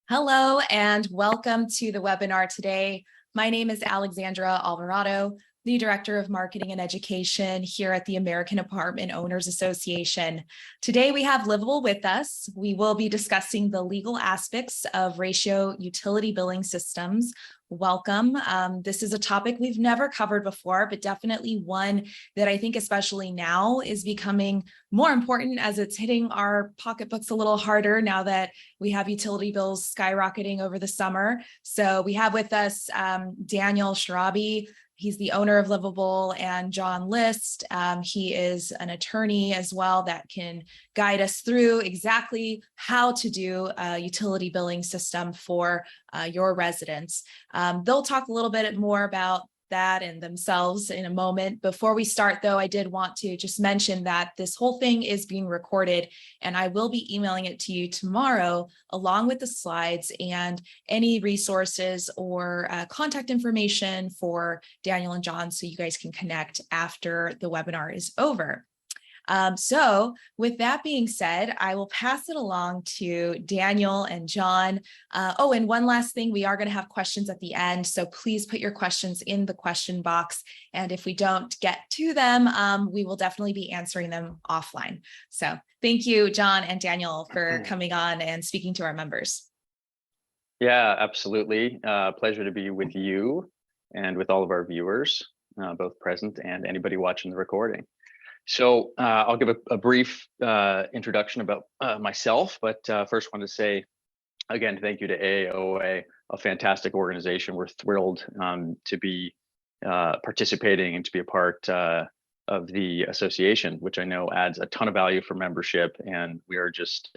Hello and welcome to the webinar today. My name is Alexandra Alvarado, the Director of Marketing and Education here at the American Apartment Owners Association. Today we have Livable with us. We will be discussing the legal aspects of ratio utility billing systems. Welcome. This is a topic we've never covered before, but definitely one that I think especially now is becoming more important as it's hitting our pocketbooks a little harder now that we have utility bills skyrocketing over the summer. So we have with us Daniel Sharabi. He's the owner of Livable, and John List. He is an attorney as well that can guide us through exactly how to do a utility billing system for your residents. They'll talk a little bit more about that and themselves in a moment. Before we start, though, I did want to just mention that this whole thing is being recorded, and I will be emailing it to you tomorrow along with the slides and any resources or contact information for Daniel and John so you guys can connect after the webinar is over. So with that being said, I will pass it along to Daniel and John. Oh, and one last thing, we are going to have questions at the end, so please put your questions in the question box. And if we don't get to them, we will definitely be answering them offline. So thank you, John and Daniel, for coming on and speaking to our members. Yeah, absolutely. Pleasure to be with you and with all of our viewers, both present and anybody watching the recording. So I'll give a brief introduction about myself, but first want to say, again, thank you to AOA, a fantastic organization. We're thrilled to be participating and to be a part of the association, which I know adds a ton of value for membership. And we are just,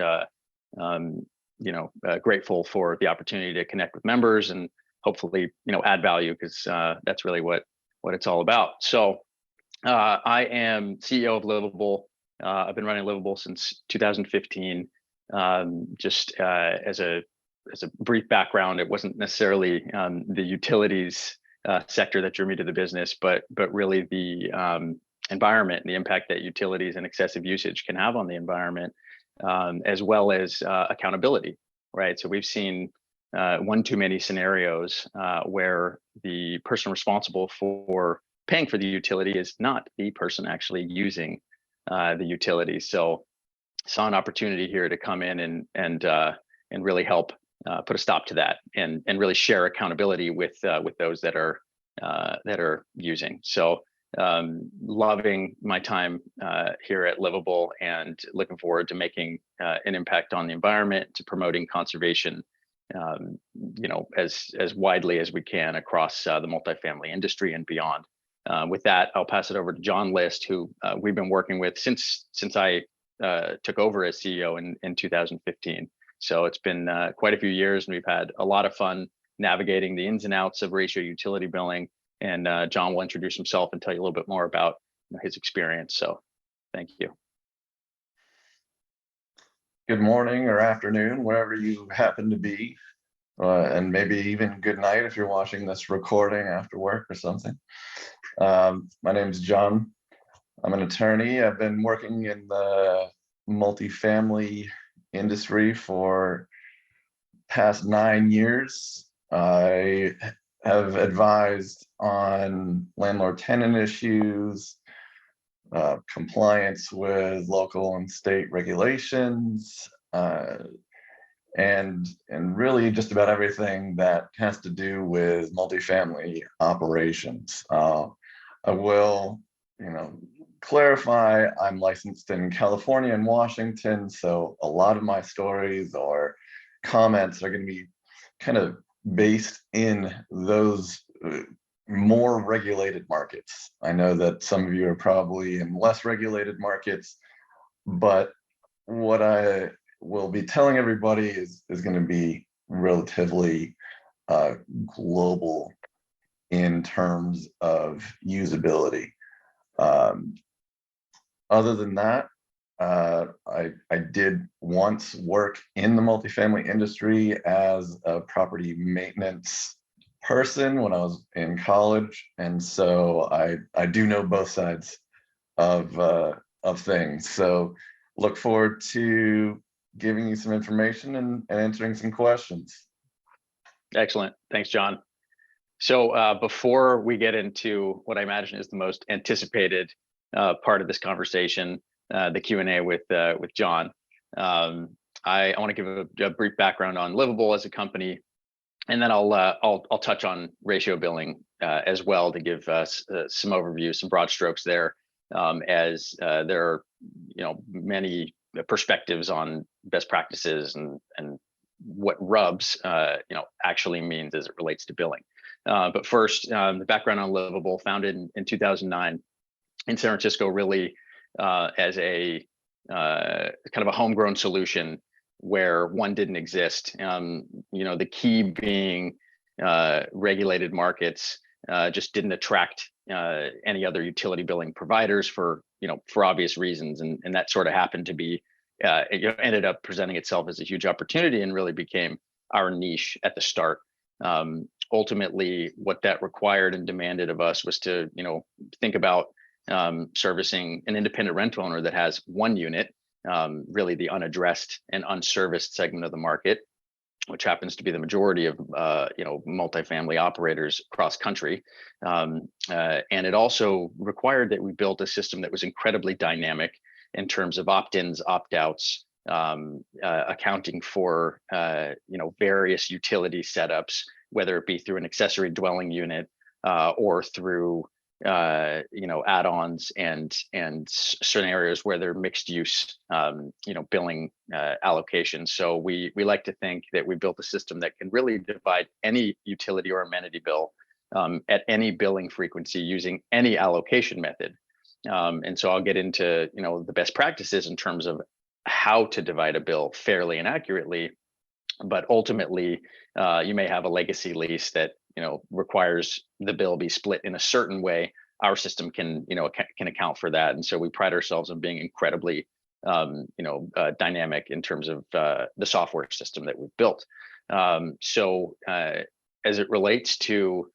grateful for the opportunity to connect with members and hopefully, add value, because that's really what it's all about. So I am CEO of Livable. I've been running Livable since 2015. Just as a brief background, it wasn't necessarily the utilities sector that drew me to the business, but really the environment and the impact that utilities and excessive usage can have on the environment, as well as accountability, right? So we've seen one too many scenarios where the person responsible for paying for the utility is not the person actually using the utility. So saw an opportunity here to come in and really help put a stop to that and really share accountability with those that are using. So loving my time here at Livable and looking forward to making an impact on the environment, to promoting conservation, as widely as we can across the multifamily industry and beyond. With that, I'll pass it over to John List, who we've been working with since I took over as CEO in 2015. So it's been quite a few years, and we've had a lot of fun navigating the ins and outs of ratio utility billing. And John will introduce himself and tell you a little bit more about his experience. So thank you. Good morning or afternoon, wherever you happen to be. And maybe even good night if you're watching this recording after work or something. My name is John. I'm an attorney. I've been working in the multifamily industry for past 9 years. I have advised on landlord-tenant issues, compliance with local and state regulations, and really just about everything that has to do with multifamily operations. I will, clarify, I'm licensed in California and Washington, so a lot of my stories or comments are going to be kind of based in those more regulated markets. I know that some of you are probably in less regulated markets, but what I will be telling everybody is going to be relatively global in terms of usability. Other than that, I did once work in the multifamily industry as a property maintenance person when I was in college, and so I do know both sides of things. So look forward to giving you some information and answering some questions. Excellent. Thanks, John. So before we get into what I imagine is the most anticipated part of this conversation, the Q&A with John, I want to give a brief background on Livable as a company, and then I'll touch on ratio billing as well to give us some overview, some broad strokes there, as there are many perspectives on best practices and what RUBS actually means as it relates to billing. But first, the background on Livable, founded in 2009 in San Francisco, really as a kind of a homegrown solution where one didn't exist. The key being regulated markets just didn't attract any other utility billing providers for obvious reasons, and that sort of happened to be ended up presenting itself as a huge opportunity and really became our niche at the start. Ultimately, what that required and demanded of us was to think about servicing an independent rental owner that has one unit, really the unaddressed and unserviced segment of the market, which happens to be the majority of multifamily operators across country. And it also required that we built a system that was incredibly dynamic in terms of opt-ins, opt-outs, accounting for various utility setups, whether it be through an accessory dwelling unit or through add-ons and scenarios where they're mixed use billing allocations. So we like to think that we built a system that can really divide any utility or amenity bill at any billing frequency using any allocation method. And so I'll get into the best practices in terms of how to divide a bill fairly and accurately. But ultimately, you may have a legacy lease that requires the bill be split in a certain way. Our system can account for that, and so we pride ourselves on being incredibly dynamic in terms of the software system that we've built. So as it relates to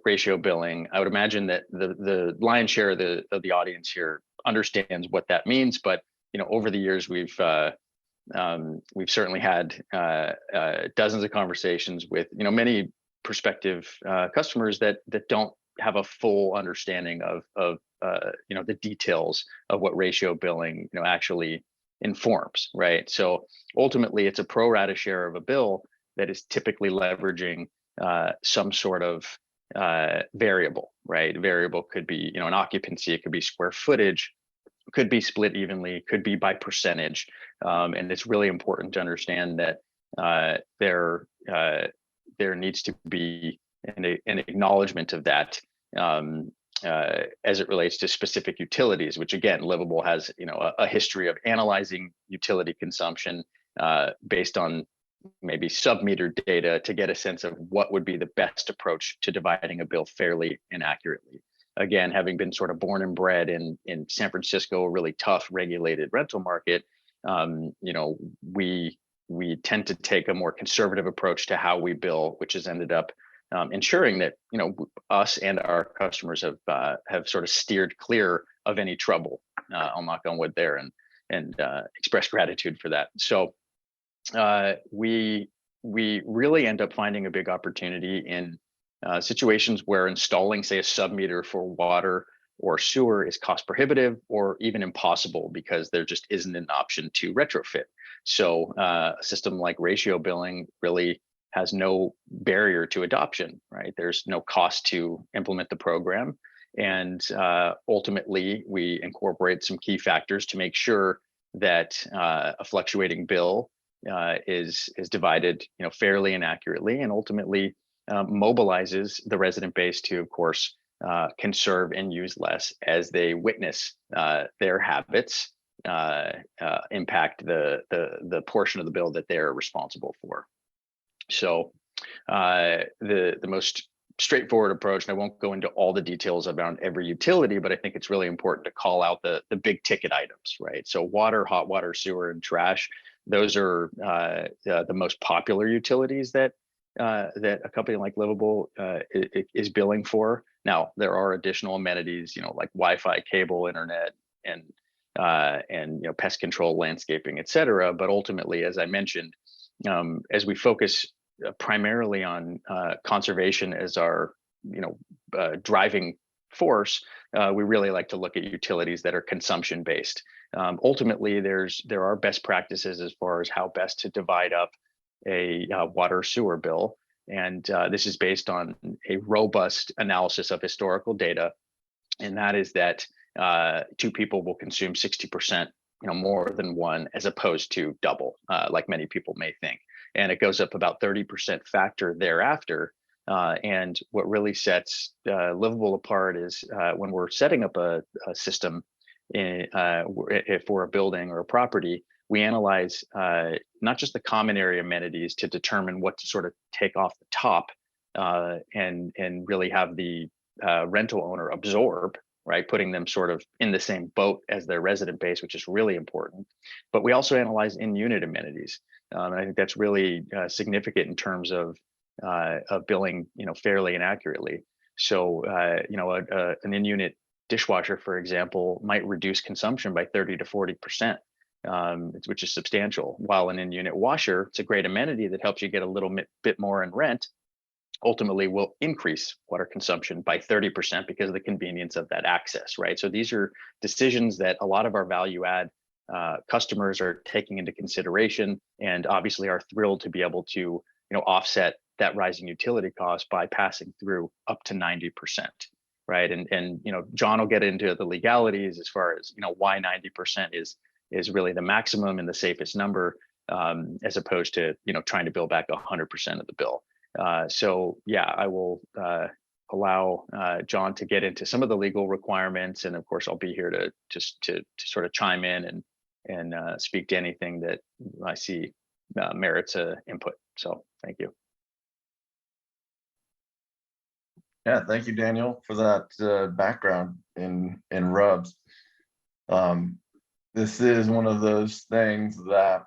ratio billing, I would imagine that the lion's share of the audience here understands what that means. But over the years, we've certainly had dozens of conversations with many prospective customers that don't have a full understanding of the details of what ratio billing actually informs, right? So ultimately, it's a pro rata share of a bill that is typically leveraging some sort of variable, right? Variable could be an occupancy, it could be square footage, could be split evenly, could be by percentage, and it's really important to understand that there needs to be an acknowledgement of that as it relates to specific utilities, which again, Livable has a history of analyzing utility consumption based on maybe sub-meter data to get a sense of what would be the best approach to dividing a bill fairly and accurately. Again, having been sort of born and bred in San Francisco, a really tough regulated rental market, we tend to take a more conservative approach to how we bill, which has ended up ensuring that us and our customers have sort of steered clear of any trouble. I'll knock on wood there and express gratitude for that. So we really end up finding a big opportunity in situations where installing, say, a sub-meter for water or sewer is cost prohibitive or even impossible because there just isn't an option to retrofit. So a system like ratio billing really has no barrier to adoption, right? There's no cost to implement the program. And ultimately, we incorporate some key factors to make sure that a fluctuating bill is divided fairly and accurately, and ultimately mobilizes the resident base to, of course, conserve and use less as they witness their habits impact the portion of the bill that they're responsible for. So the most straightforward approach, and I won't go into all the details around every utility, but I think it's really important to call out the big ticket items, right? So water, hot water, sewer, and trash, those are the most popular utilities that a company like Livable is billing for. Now, there are additional amenities, like Wi-Fi, cable, internet, and and pest control, landscaping, et cetera. But ultimately, as I mentioned, as we focus primarily on conservation as our driving force, we really like to look at utilities that are consumption based. Ultimately, there are best practices as far as how best to divide up a water sewer bill, and this is based on a robust analysis of historical data, and that is that two people will consume 60% more than one, as opposed to double, like many people may think. And it goes up about 30% factor thereafter. And what really sets Livable apart is when we're setting up a system for a building or a property, we analyze not just the common area amenities to determine what to sort of take off the top and really have the rental owner absorb, right? Putting them sort of in the same boat as their resident base, which is really important. But we also analyze in-unit amenities. And I think that's really significant in terms of billing, fairly and accurately. So, an in-unit dishwasher, for example, might reduce consumption by 30 to 40%, which is substantial. While an in-unit washer, it's a great amenity that helps you get a little bit more in rent, ultimately will increase water consumption by 30% because of the convenience of that access, right? So these are decisions that a lot of our value add customers are taking into consideration, and obviously are thrilled to be able to offset that rising utility cost by passing through up to 90%, right? And John will get into the legalities as far as why 90% is really the maximum and the safest number, as opposed to trying to bill back 100% of the bill. So yeah, I will allow John to get into some of the legal requirements, and of course I'll be here to just to sort of chime in and speak to anything that I see merits input. So thank you. Yeah, thank you, Daniel, for that background in RUBS. This is one of those things that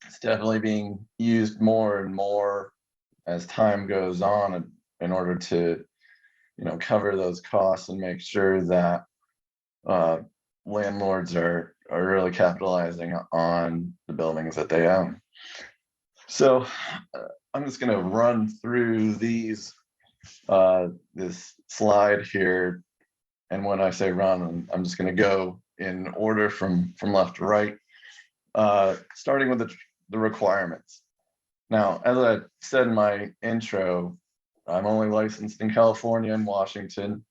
it's definitely being used more and more as time goes on in order to cover those costs and make sure that landlords are really capitalizing on the buildings that they own. So I'm just going to run through these this slide here, and when I say run, I'm just going to go in order from left to right, starting with the requirements. Now, as I said in my intro, I'm only licensed in California and Washington.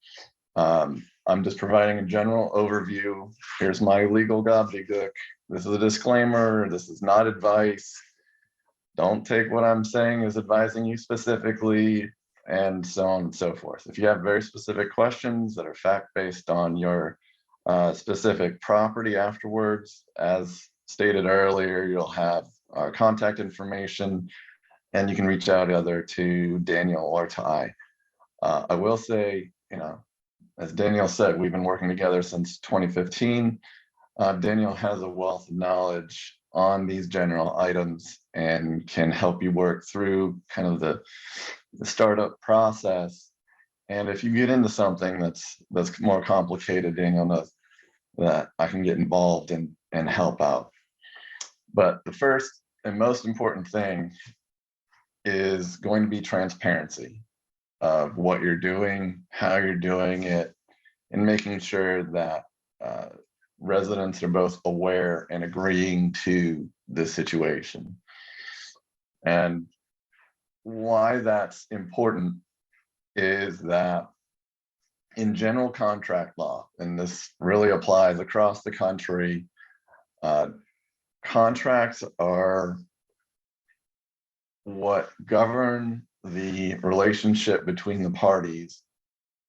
I'm just providing a general overview. Here's my legal gobbledygook. This is a disclaimer. This is not advice. Don't take what I'm saying as advising you specifically, and so on and so forth. If you have very specific questions that are fact-based on your specific property afterwards, as stated earlier, you'll have our contact information, and you can reach out either to Daniel or to I. I will say, as Daniel said, we've been working together since 2015. Daniel has a wealth of knowledge on these general items and can help you work through kind of the startup process. And if you get into something that's more complicated, Daniel knows that I can get involved and help out. But the first and most important thing is going to be transparency of what you're doing, how you're doing it, and making sure that residents are both aware and agreeing to the situation. And why that's important is that in general contract law, and this really applies across the country, contracts are what govern the relationship between the parties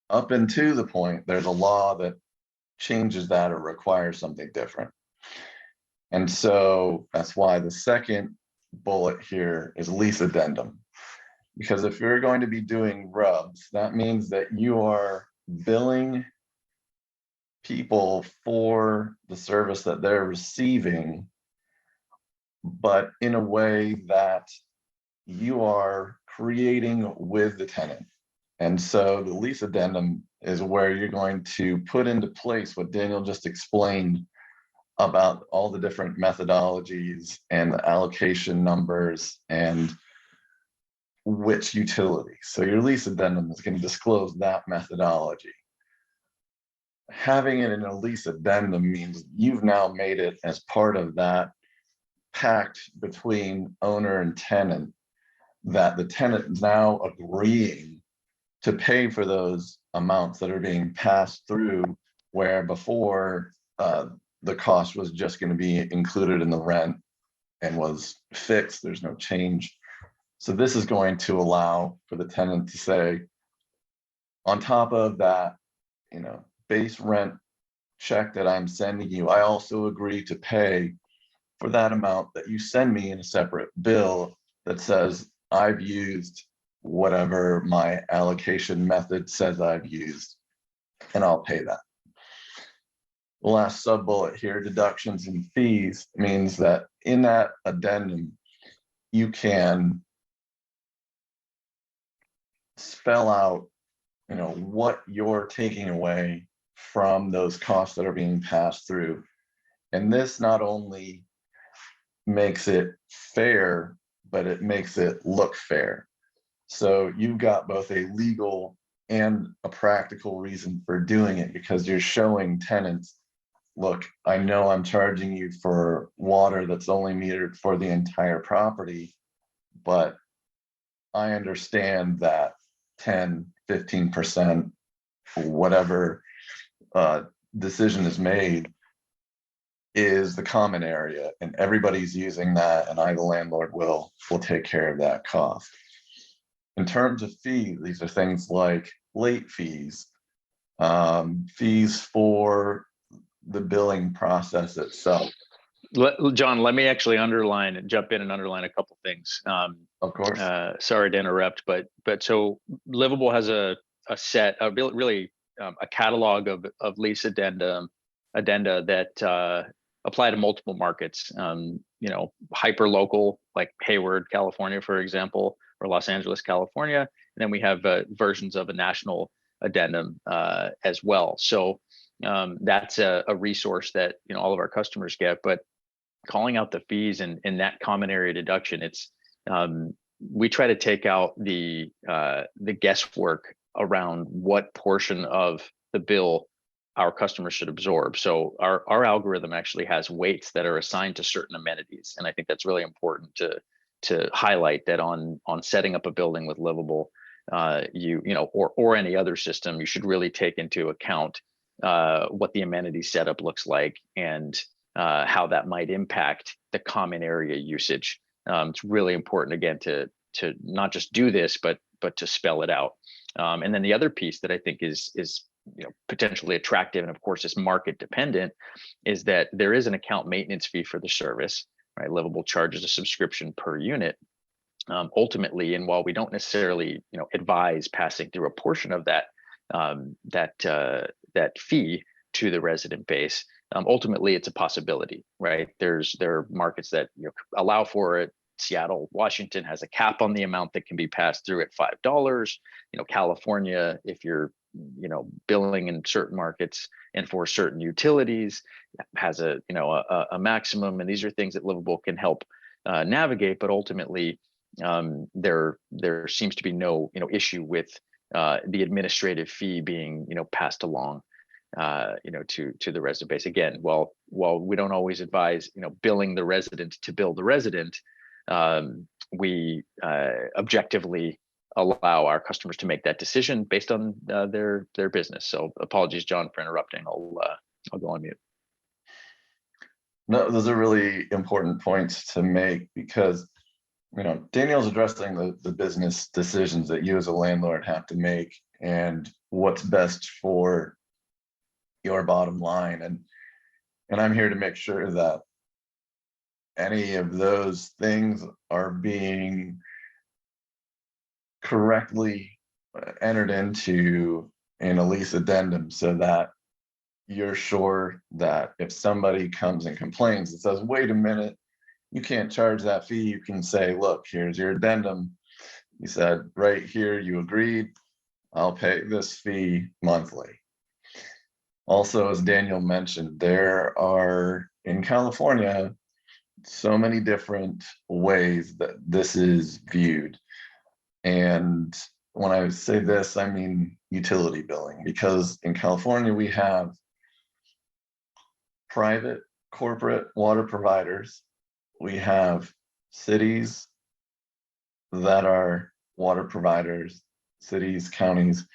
up until the point there's a law that changes that or requires something different. And so that's why the second bullet here is lease addendum. Because if you're going to be doing RUBS, that means that you are billing people for the service that they're receiving, but in a way that you are creating with the tenant. And so the lease addendum is where you're going to put into place what Daniel just explained about all the different methodologies and the allocation numbers and which utility. So your lease addendum is going to disclose that methodology. Having it in a lease addendum means you've now made it as part of that pact between owner and tenant, that the tenant is now agreeing to pay for those amounts that are being passed through, where before the cost was just going to be included in the rent and was fixed. There's no change. So this is going to allow for the tenant to say, on top of that, base rent check that I'm sending you, I also agree to pay for that amount that you send me in a separate bill that says I've used whatever my allocation method says I've used, and I'll pay that. The last sub bullet here, deductions and fees, means that in that addendum, you can spell out, what you're taking away from those costs that are being passed through. And this not only makes it fair, but it makes it look fair. So you've got both a legal and a practical reason for doing it, because you're showing tenants, look, I know I'm charging you for water that's only metered for the entire property, but I understand that 10, 15%, whatever decision is made, is the common area, and everybody's using that, and I, the landlord, will take care of that cost. In terms of fees, these are things like late fees, fees for the billing process itself. John, let me actually jump in and underline a couple things. Of course. Sorry to interrupt, but so Livable has a catalog of lease addenda that apply to multiple markets. Hyper local, like Hayward, California, for example, or Los Angeles, California, and then we have versions of a national addendum as well. So that's a resource that all of our customers get. But calling out the fees and that common area deduction, it's we try to take out the guesswork around what portion of the bill our customers should absorb. So our algorithm actually has weights that are assigned to certain amenities, and I think that's really important to highlight that on setting up a building with Livable, or any other system, you should really take into account what the amenity setup looks like and how that might impact the common area usage. It's really important, again, to not just do this, but to spell it out. And then the other piece that I think is potentially attractive, and of course is market dependent, is that there is an account maintenance fee for the service. Right, Livable charges a subscription per unit. Ultimately, and while we don't necessarily advise passing through a portion of that fee to the resident base, ultimately it's a possibility, right? There are markets that allow for it. Seattle, Washington has a cap on the amount that can be passed through at $5. California, if you're billing in certain markets and for certain utilities, has a maximum. And these are things that Livable can help navigate. But ultimately, there seems to be no issue with the administrative fee being passed along to the resident base. Again, while we don't always advise billing the resident to bill the resident, we objectively allow our customers to make that decision based on their business. So apologies, John, for interrupting. I'll go on mute. No, those are really important points to make, because Daniel's addressing the business decisions that you as a landlord have to make and what's best for your bottom line. And I'm here to make sure that any of those things are being correctly entered into in a lease addendum, so that you're sure that if somebody comes and complains and says, wait a minute, you can't charge that fee, you can say, look, here's your addendum. You said right here, you agreed, I'll pay this fee monthly. Also, as Daniel mentioned, there are in California so many different ways that this is viewed. And when I say this, I mean utility billing, because in California we have private corporate water providers, we have cities that are water providers, cities, counties.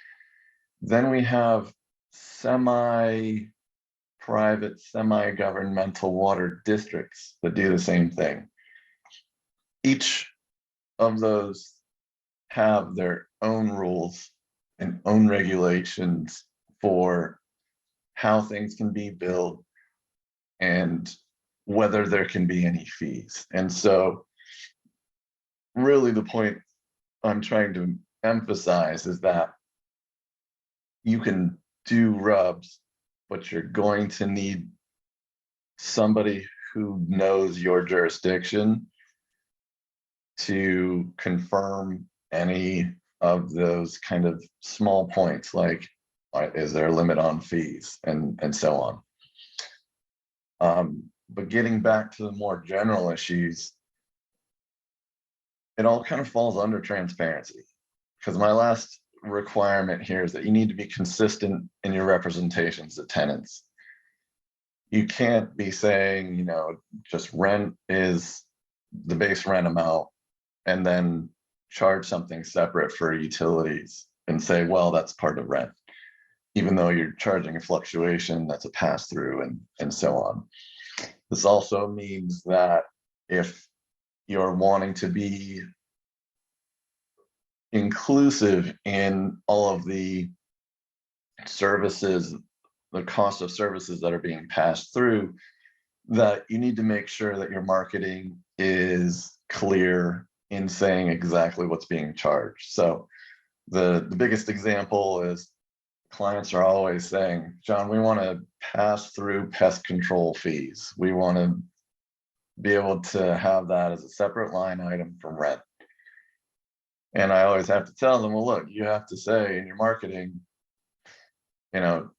Then we have semi-private, semi-governmental water districts that do the same thing. Each of those have their own rules and own regulations for how things can be billed and whether there can be any fees. And so really the point I'm trying to emphasize is that you can do RUBS, but you're going to need somebody who knows your jurisdiction to confirm any of those kind of small points, like is there a limit on fees and so on. But getting back to the more general issues, it all kind of falls under transparency, because my last requirement here is that you need to be consistent in your representations to tenants. You can't be saying, you know, just rent is the base rent amount and then charge something separate for utilities and say, well, that's part of rent, even though you're charging a fluctuation that's a pass through and so on. This also means that if you're wanting to be inclusive in all of the services, the cost of services that are being passed through, that you need to make sure that your marketing is clear in saying exactly what's being charged. So the biggest example is clients are always saying, John, we want to pass through pest control fees. We want to be able to have that as a separate line item from rent. And I always have to tell them, well, look, you have to say in your marketing, you know,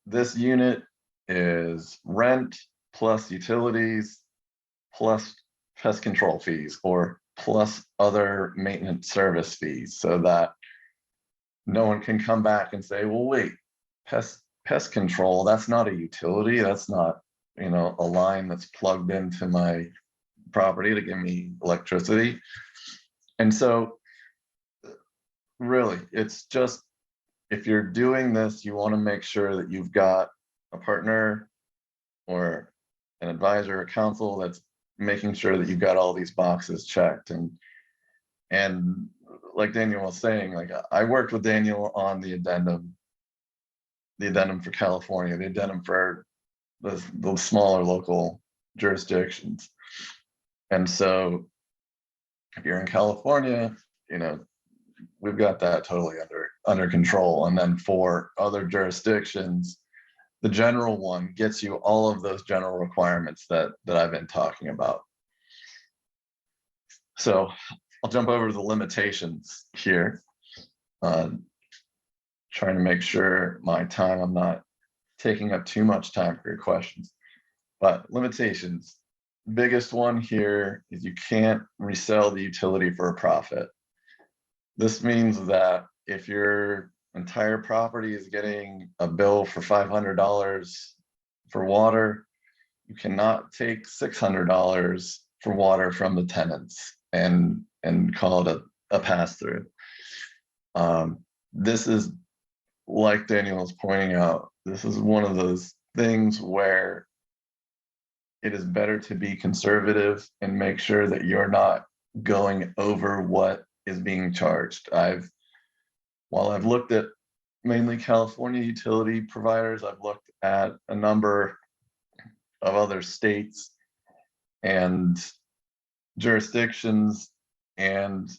this unit is rent plus utilities plus pest control fees or plus other maintenance service fees, so that no one can come back and say, well, wait, pest control, that's not a utility, that's not, you know, a line that's plugged into my property to give me electricity. And so really, it's just, if you're doing this, you want to make sure that you've got a partner or an advisor or counsel that's making sure that you've got all these boxes checked. And like Daniel was saying, like I worked with Daniel on the addendum for California, the addendum for the smaller local jurisdictions. And so if you're in California, you know, we've got that totally under control. And then for other jurisdictions, the general one gets you all of those general requirements that I've been talking about. So I'll jump over to the limitations here. Trying to make sure I'm not taking up too much time for your questions. But limitations, biggest one here is you can't resell the utility for a profit. This means that if your entire property is getting a bill for $500 for water, you cannot take $600 for water from the tenants and call it a pass-through. This is, like Daniel was pointing out, this is one of those things where it is better to be conservative and make sure that you're not going over what is being charged. While I've looked at mainly California utility providers, I've looked at a number of other states and jurisdictions, and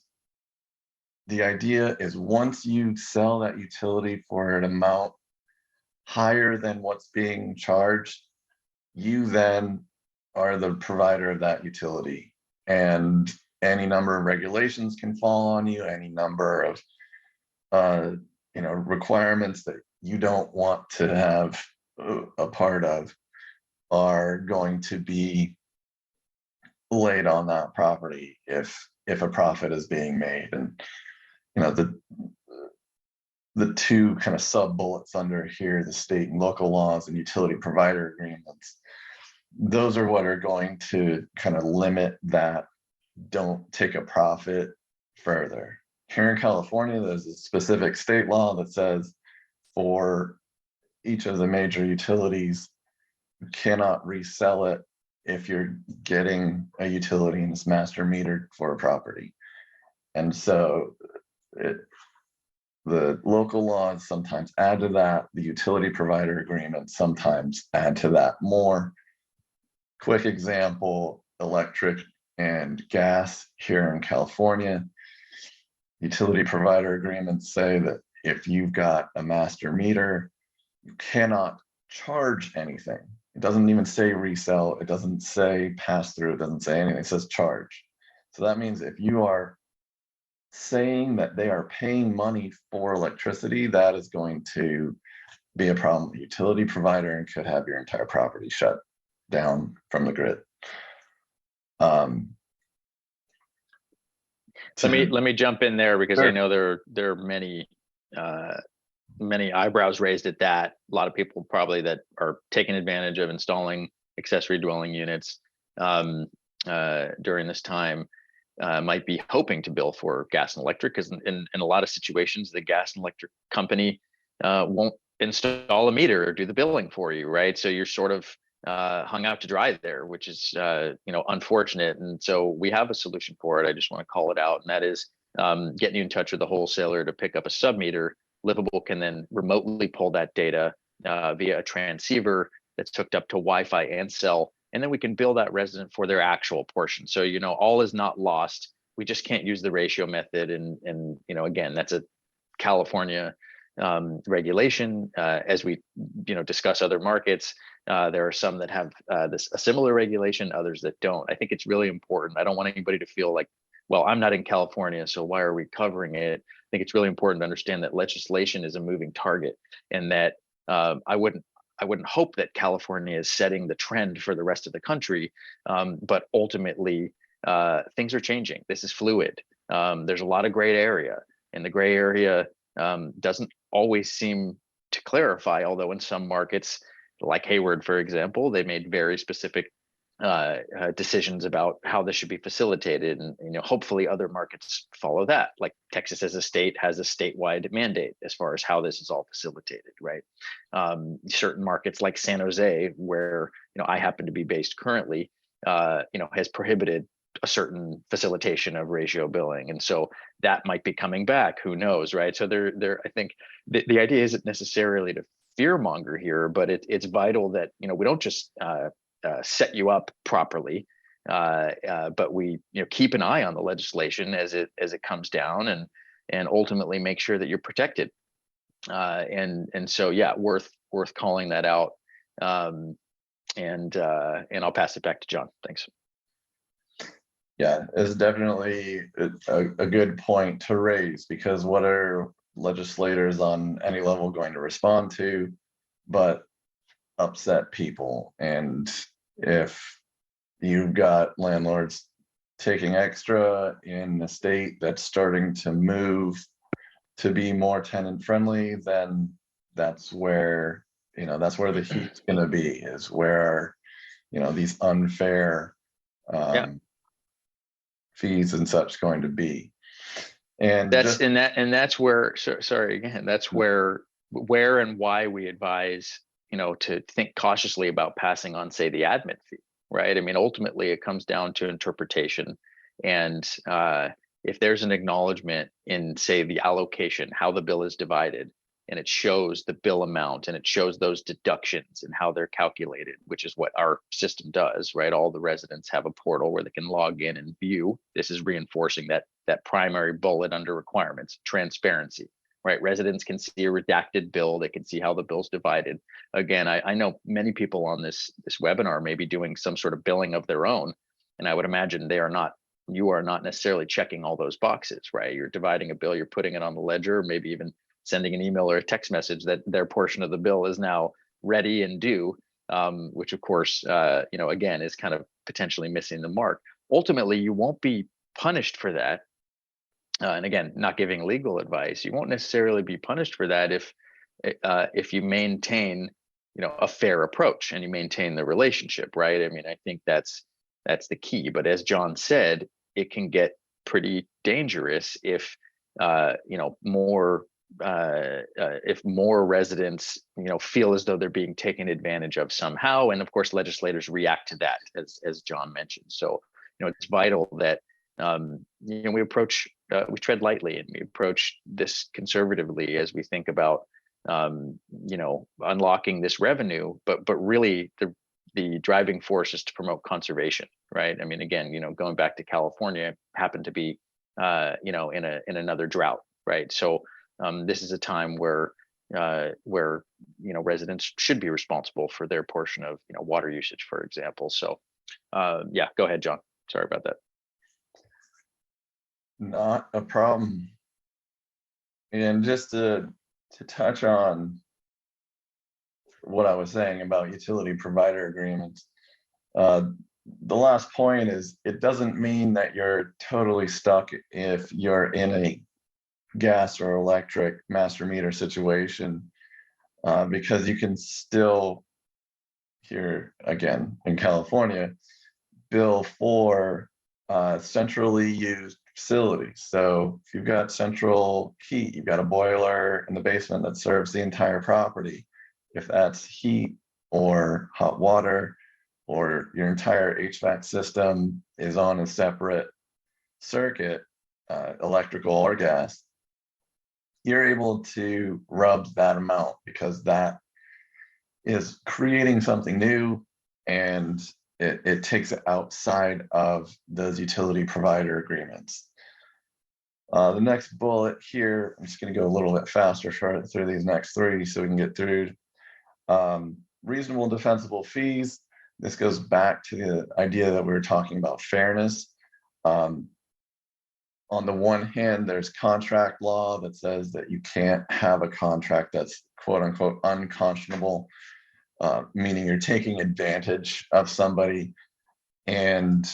the idea is once you sell that utility for an amount higher than what's being charged, you then are the provider of that utility, and any number of regulations can fall on you, any number of requirements that you don't want to have a part of are going to be laid on that property if a profit is being made. And the two kind of sub bullets under here, the state and local laws and utility provider agreements, those are what are going to kind of limit that don't take a profit further. Here in California, there's a specific state law that says for each of the major utilities, you cannot resell it if you're getting a utility and it's master metered for a property. And so the local laws sometimes add to that, the utility provider agreements sometimes add to that more. Quick example, electric and gas here in California. Utility provider agreements say that if you've got a master meter, you cannot charge anything. It doesn't even say resell, it doesn't say pass through, it doesn't say anything, it says charge. So that means if you are saying that they are paying money for electricity, that is going to be a problem with the utility provider and could have your entire property shut down from the grid. Let me jump in there because Sure. I know there are many eyebrows raised at that. A lot of people probably that are taking advantage of installing accessory dwelling units during this time might be hoping to bill for gas and electric, because in a lot of situations, the gas and electric company won't install a meter or do the billing for you, right? So you're sort of hung out to dry there, which is unfortunate. And so we have a solution for it. I just want to call it out, and that is getting you in touch with the wholesaler to pick up a sub meter. Livable can then remotely pull that data via a transceiver that's hooked up to Wi-Fi and cell, and then we can bill that resident for their actual portion. So all is not lost. We just can't use the ratio method, and again, that's a California regulation. As we discuss other markets, there are some that have a similar regulation, others that don't. I think it's really important. I don't want anybody to feel like, well, I'm not in California, so why are we covering it? I think it's really important to understand that legislation is a moving target, and that I wouldn't hope that California is setting the trend for the rest of the country, but ultimately things are changing. This is fluid. There's a lot of gray area, and the gray area doesn't always seem to clarify, although in some markets, like Hayward, for example, they made very specific decisions about how this should be facilitated, and hopefully other markets follow that. Like Texas as a state has a statewide mandate as far as how this is all facilitated, right? Certain markets like San Jose, where I happen to be based currently, has prohibited a certain facilitation of ratio billing, and so that might be coming back. Who knows, right? So I think the idea isn't necessarily to fearmonger here, but it's vital that we don't just set you up properly, but we keep an eye on the legislation as it comes down, and ultimately make sure that you're protected. And so yeah, worth calling that out. And I'll pass it back to John. Thanks. Yeah, it's definitely a good point to raise, because what are legislators on any level going to respond to but upset people? And if you've got landlords taking extra in a state that's starting to move to be more tenant friendly, then that's where the heat's going to be, is where these unfair fees and such going to be. And that's where, sorry again, that's where and why we advise to think cautiously about passing on, say, the admin fee, right? I mean, ultimately it comes down to interpretation, and if there's an acknowledgement in, say, the allocation, how the bill is divided, and it shows the bill amount and it shows those deductions and how they're calculated, which is what our system does, right? All the residents have a portal where they can log in and view. This is reinforcing that primary bullet under requirements: transparency, right? Residents can see a redacted bill. They can see how the bill's divided. Again, I know many people on this webinar may be doing some sort of billing of their own, and I would imagine they are not you are not necessarily checking all those boxes, right? You're dividing a bill, you're putting it on the ledger, maybe even sending an email or a text message that their portion of the bill is now ready and due, which of course, again, is kind of potentially missing the mark. Ultimately, you won't be punished for that. And again, not giving legal advice, you won't necessarily be punished for that if you maintain, a fair approach and you maintain the relationship, right? I mean, I think that's the key. But as John said, it can get pretty dangerous if more residents feel as though they're being taken advantage of somehow, and of course legislators react to that, as John mentioned. So it's vital that we tread lightly and we approach this conservatively as we think about unlocking this revenue, but really the driving force is to promote conservation, right? I mean, again, going back to California, happened to be in another drought, right? So this is a time where residents should be responsible for their portion of water usage, for example. So yeah, go ahead, John. Sorry about that. Not a problem. And just to touch on what I was saying about utility provider agreements, the last point is it doesn't mean that you're totally stuck if you're in a gas or electric master meter situation, because you can still, here again in California, bill for centrally used facilities. So if you've got central heat, you've got a boiler in the basement that serves the entire property. If that's heat or hot water, or your entire HVAC system is on a separate circuit, electrical or gas, you're able to RUBS that amount because that is creating something new, and it takes it outside of those utility provider agreements. The next bullet here, I'm just going to go a little bit faster through these next three so we can get through. Reasonable defensible fees. This goes back to the idea that we were talking about fairness. On the one hand, there's contract law that says that you can't have a contract that's quote unquote unconscionable, meaning you're taking advantage of somebody. And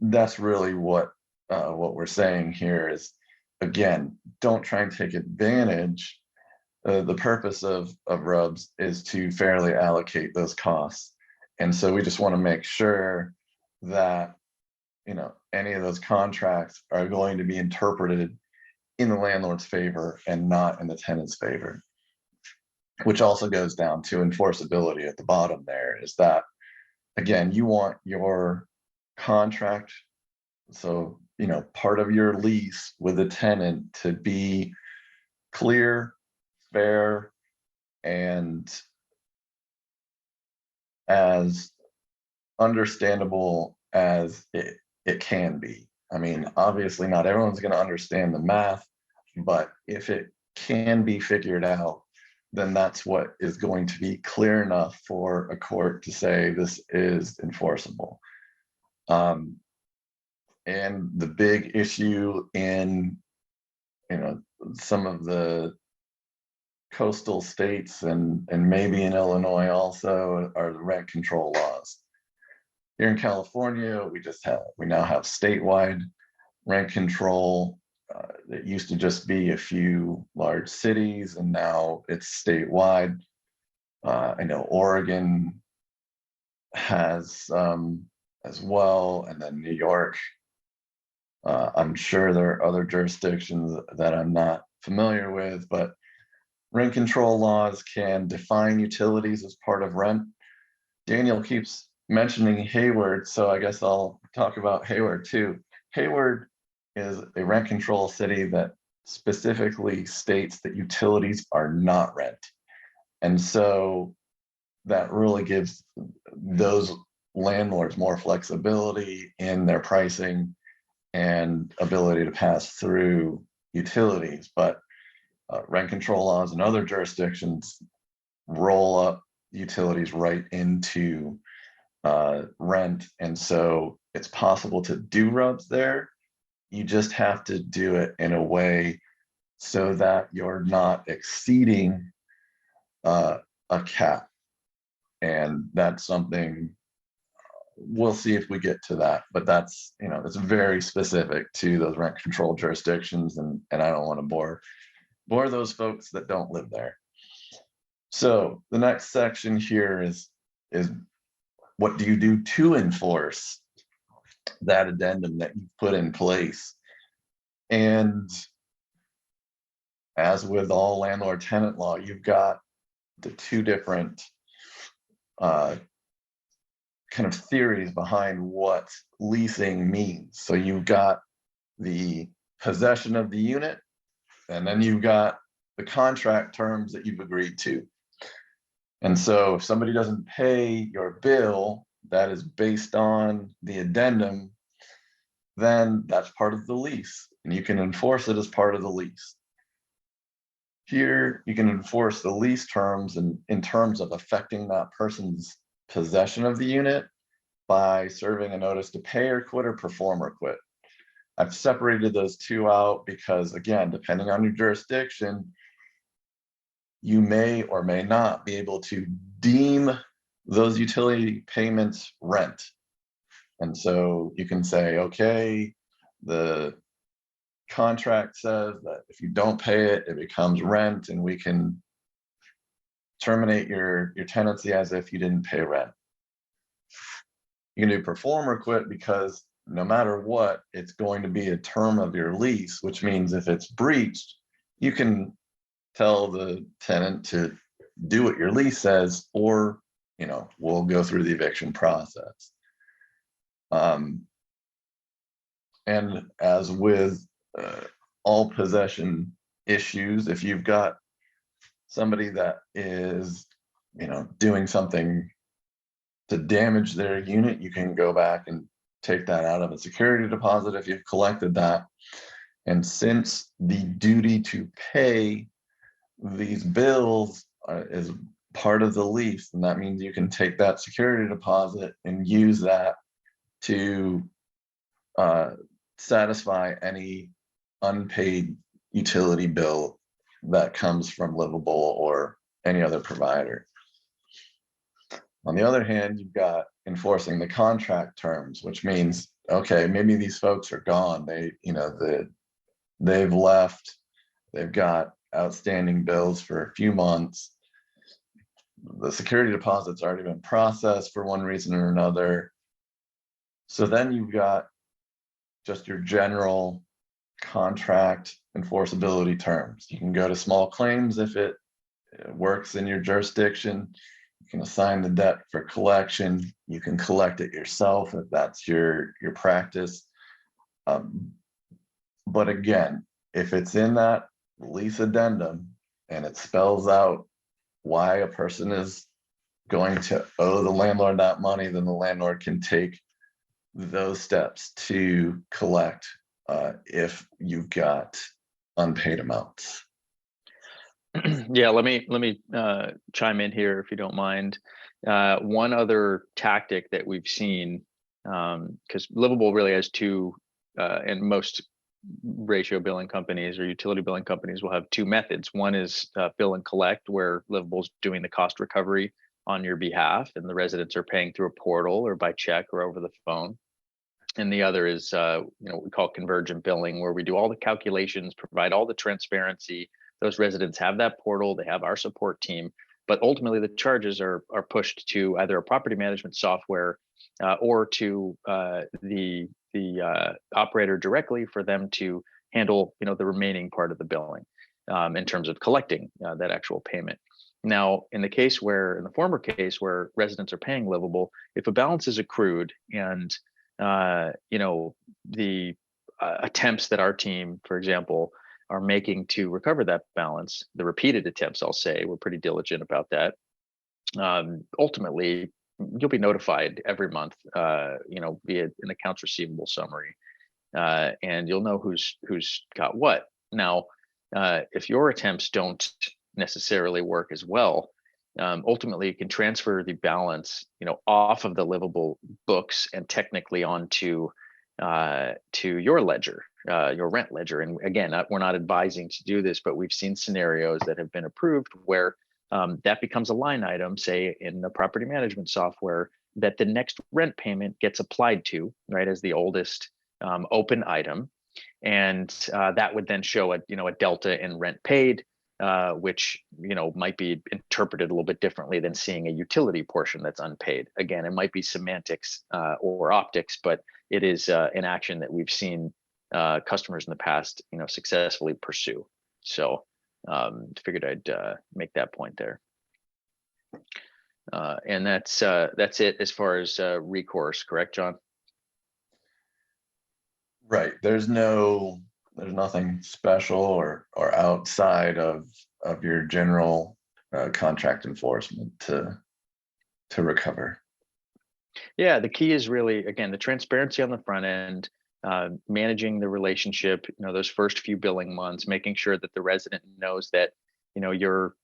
that's really what we're saying here is, again, don't try and take advantage. The purpose of RUBS is to fairly allocate those costs. And so we just want to make sure that any of those contracts are going to be interpreted in the landlord's favor and not in the tenant's favor, which also goes down to enforceability at the bottom there. Is that, again, you want your contract, so part of your lease with a tenant to be clear, fair, and as understandable as it can be. I mean, obviously not everyone's going to understand the math, but if it can be figured out, then that's what is going to be clear enough for a court to say this is enforceable. And the big issue in some of the coastal states and maybe in Illinois also are the rent control laws. Here in California, we now have statewide rent control. It used to just be a few large cities, and now it's statewide. I know Oregon has as well, and then New York. I'm sure there are other jurisdictions that I'm not familiar with, but rent control laws can define utilities as part of rent. Daniel keeps mentioning Hayward, so I guess I'll talk about Hayward too. Hayward is a rent control city that specifically states that utilities are not rent. And so that really gives those landlords more flexibility in their pricing and ability to pass through utilities. But rent control laws in other jurisdictions roll up utilities right into rent. And so it's possible to do RUBS there, you just have to do it in a way so that you're not exceeding a cap. And that's something we'll see if we get to that, but that's, it's very specific to those rent control jurisdictions, and I don't want to bore those folks that don't live there. So the next section here is what do you do to enforce that addendum that you put in place? And as with all landlord tenant law, you've got the two different kind of theories behind what leasing means. So you've got the possession of the unit, and then you've got the contract terms that you've agreed to. And so if somebody doesn't pay your bill that is based on the addendum, then that's part of the lease, and you can enforce it as part of the lease. Here, you can enforce the lease terms in terms of affecting that person's possession of the unit by serving a notice to pay or quit or perform or quit. I've separated those two out because, again, depending on your jurisdiction, you may or may not be able to deem those utility payments rent. And so you can say, okay, the contract says that if you don't pay it, it becomes rent, and we can terminate your tenancy as if you didn't pay rent. You can do perform or quit because no matter what, it's going to be a term of your lease, which means if it's breached, you can tell the tenant to do what your lease says, or we'll go through the eviction process. And as with all possession issues, if you've got somebody that is doing something to damage their unit, you can go back and take that out of a security deposit if you've collected that. And since the duty to pay these bills is part of the lease, and that means you can take that security deposit and use that to satisfy any unpaid utility bill that comes from Livable or any other provider. On the other hand, you've got enforcing the contract terms, which means, okay, maybe these folks are gone. They've left. They've got outstanding bills for a few months. The security deposit's already been processed for one reason or another. So then you've got just your general contract enforceability terms. You can go to small claims if it works in your jurisdiction. You can assign the debt for collection. You can collect it yourself if that's your practice. But again, if it's in that lease addendum and it spells out why a person is going to owe the landlord that money, then the landlord can take those steps to collect if you've got unpaid amounts. Yeah, let me chime in here if you don't mind. One other tactic that we've seen, because Livable really has two, and most ratio billing companies or utility billing companies will have two methods. One is bill and collect, where Livable's doing the cost recovery on your behalf, and the residents are paying through a portal or by check or over the phone. And the other is what we call convergent billing, where we do all the calculations, provide all the transparency. Those residents have that portal, they have our support team, but ultimately the charges are pushed to either a property management software or to the operator directly for them to handle the remaining part of the billing in terms of collecting that actual payment. Now, in the former case where residents are paying Livable, if a balance is accrued and the attempts that our team, for example, are making to recover that balance, the repeated attempts, I'll say, we're pretty diligent about that. Ultimately, you'll be notified every month, via an accounts receivable summary, and you'll know who's got what. Now, if your attempts don't necessarily work as well, ultimately you can transfer the balance, off of the Livable books and technically onto to your ledger. your rent ledger. And again, we're not advising to do this, but we've seen scenarios that have been approved where that becomes a line item, say in the property management software, that the next rent payment gets applied to, right, as the oldest open item. And that would then show a delta in rent paid, which might be interpreted a little bit differently than seeing a utility portion that's unpaid. Again, it might be semantics or optics, but it is an action that we've seen customers in the past successfully pursue. So figured I'd make that point there. And that's it as far as recourse, correct, John? Right. There's nothing special or outside of your general contract enforcement to recover. Yeah, the key is really, again, the transparency on the front end, managing the relationship, those first few billing months, making sure that the resident knows that you're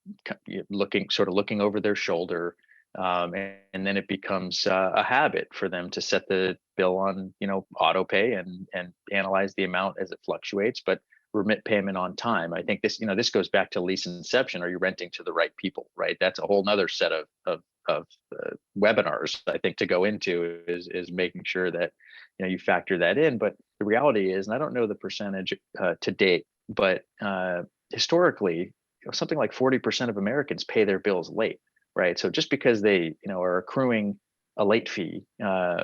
looking over their shoulder. And then it becomes a habit for them to set the bill on, auto pay and analyze the amount as it fluctuates, but remit payment on time. I think this, this goes back to lease inception. Are you renting to the right people, right? That's a whole nother set of webinars, I think, to go into is making sure that, you factor that in. But the reality is, and I don't know the percentage to date, but historically, something like 40% of Americans pay their bills late. Right. So just because they, are accruing a late fee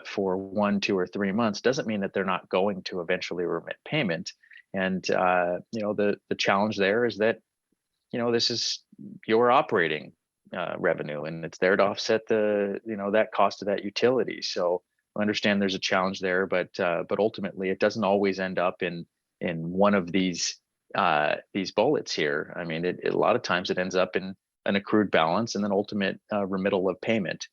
for 1, 2, or 3 months doesn't mean that they're not going to eventually remit payment. And, the challenge there is that, this is your operating revenue, and it's there to offset the, that cost of that utility. So I understand there's a challenge there, but ultimately it doesn't always end up in one of these bullets here. I mean, a lot of times it ends up in an accrued balance and then ultimate remittal of payment.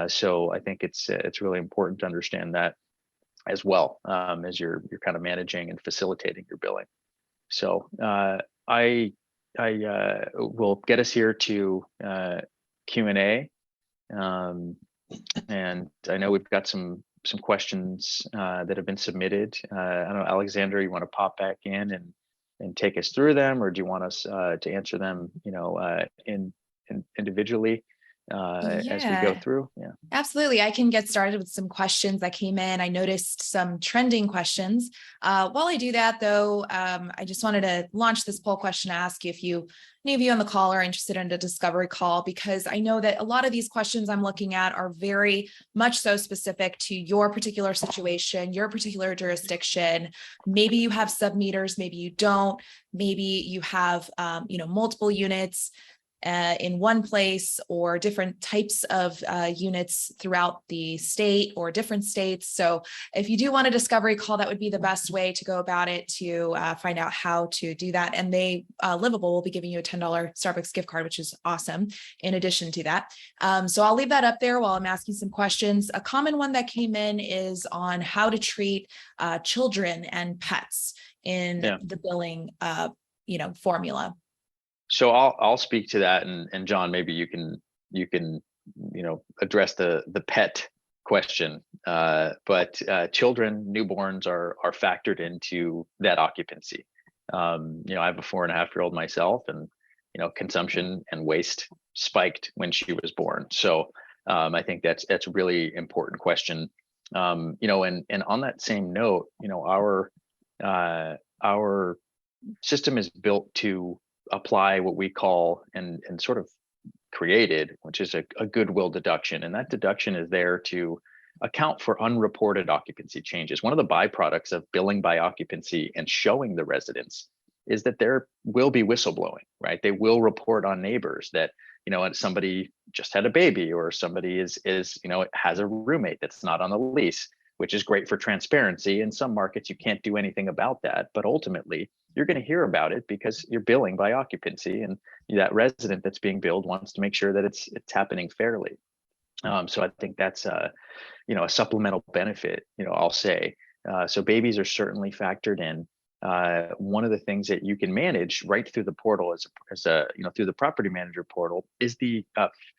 So I think it's really important to understand that as well, as you're kind of managing and facilitating your billing. So I will get us here to Q&A, and I know we've got some questions that have been submitted. I don't know, Alexandra, you want to pop back in and take us through them, or do you want us to answer them, individually as we go through? Yeah, absolutely. I can get started with some questions that came in. I noticed some trending questions. While I do that, though, I just wanted to launch this poll question to ask you if any of you on the call are interested in a discovery call, because I know that a lot of these questions I'm looking at are very much so specific to your particular situation, your particular jurisdiction. Maybe you have sub-meters, maybe you don't, maybe you have, multiple units in one place, or different types of units throughout the state or different states. So if you do want a discovery call, that would be the best way to go about it to find out how to do that. And Livable will be giving you a $10 Starbucks gift card, which is awesome in addition to that. So I'll leave that up there while I'm asking some questions. A common one that came in is on how to treat children and pets in the billing formula. So I'll speak to that, and John, maybe you can address the pet question. But children, newborns are factored into that occupancy. I have a 4.5-year-old myself, and consumption and waste spiked when she was born. So I think that's a really important question. And on that same note, our system is built to apply what we call and sort of created, which is a goodwill deduction. And that deduction is there to account for unreported occupancy changes. One of the byproducts of billing by occupancy and showing the residents is that there will be whistleblowing, right? They will report on neighbors that, somebody just had a baby, or somebody has a roommate that's not on the lease, which is great for transparency. In some markets, you can't do anything about that, but ultimately you're going to hear about it because you're billing by occupancy, and that resident that's being billed wants to make sure that it's happening fairly. So I think that's a supplemental benefit, I'll say. So babies are certainly factored in. One of the things that you can manage right through the portal through the property manager portal is the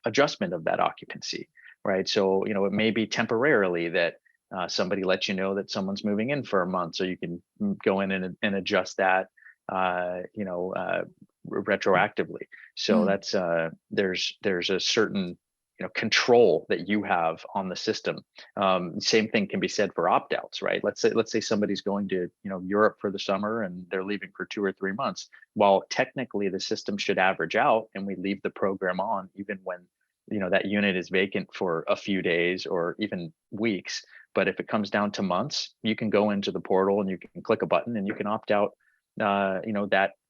adjustment of that occupancy, right? So, it may be temporarily that somebody lets you know that someone's moving in for a month, so you can go in and adjust that, retroactively. So that's there's a certain control that you have on the system. Same thing can be said for opt-outs, right? Let's say somebody's going to Europe for the summer and they're leaving for 2 or 3 months. While technically the system should average out and we leave the program on even when that unit is vacant for a few days or even weeks. But if it comes down to months, you can go into the portal and you can click a button and you can opt out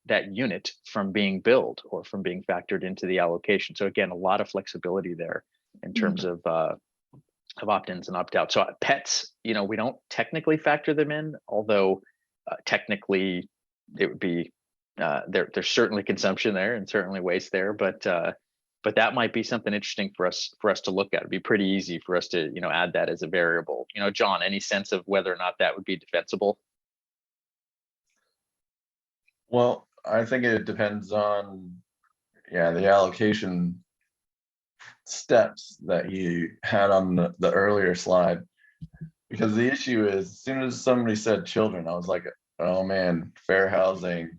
that unit from being billed or from being factored into the allocation. So again, a lot of flexibility there in terms of opt-ins and opt-outs. So pets, we don't technically factor them in, although technically it would be there's certainly consumption there and certainly waste there, but that might be something interesting for us to look at. It'd be pretty easy for us to add that as a variable. John, any sense of whether or not that would be defensible? Well, I think it depends on, the allocation steps that you had on the earlier slide. Because the issue is, as soon as somebody said children, I was like, oh man, fair housing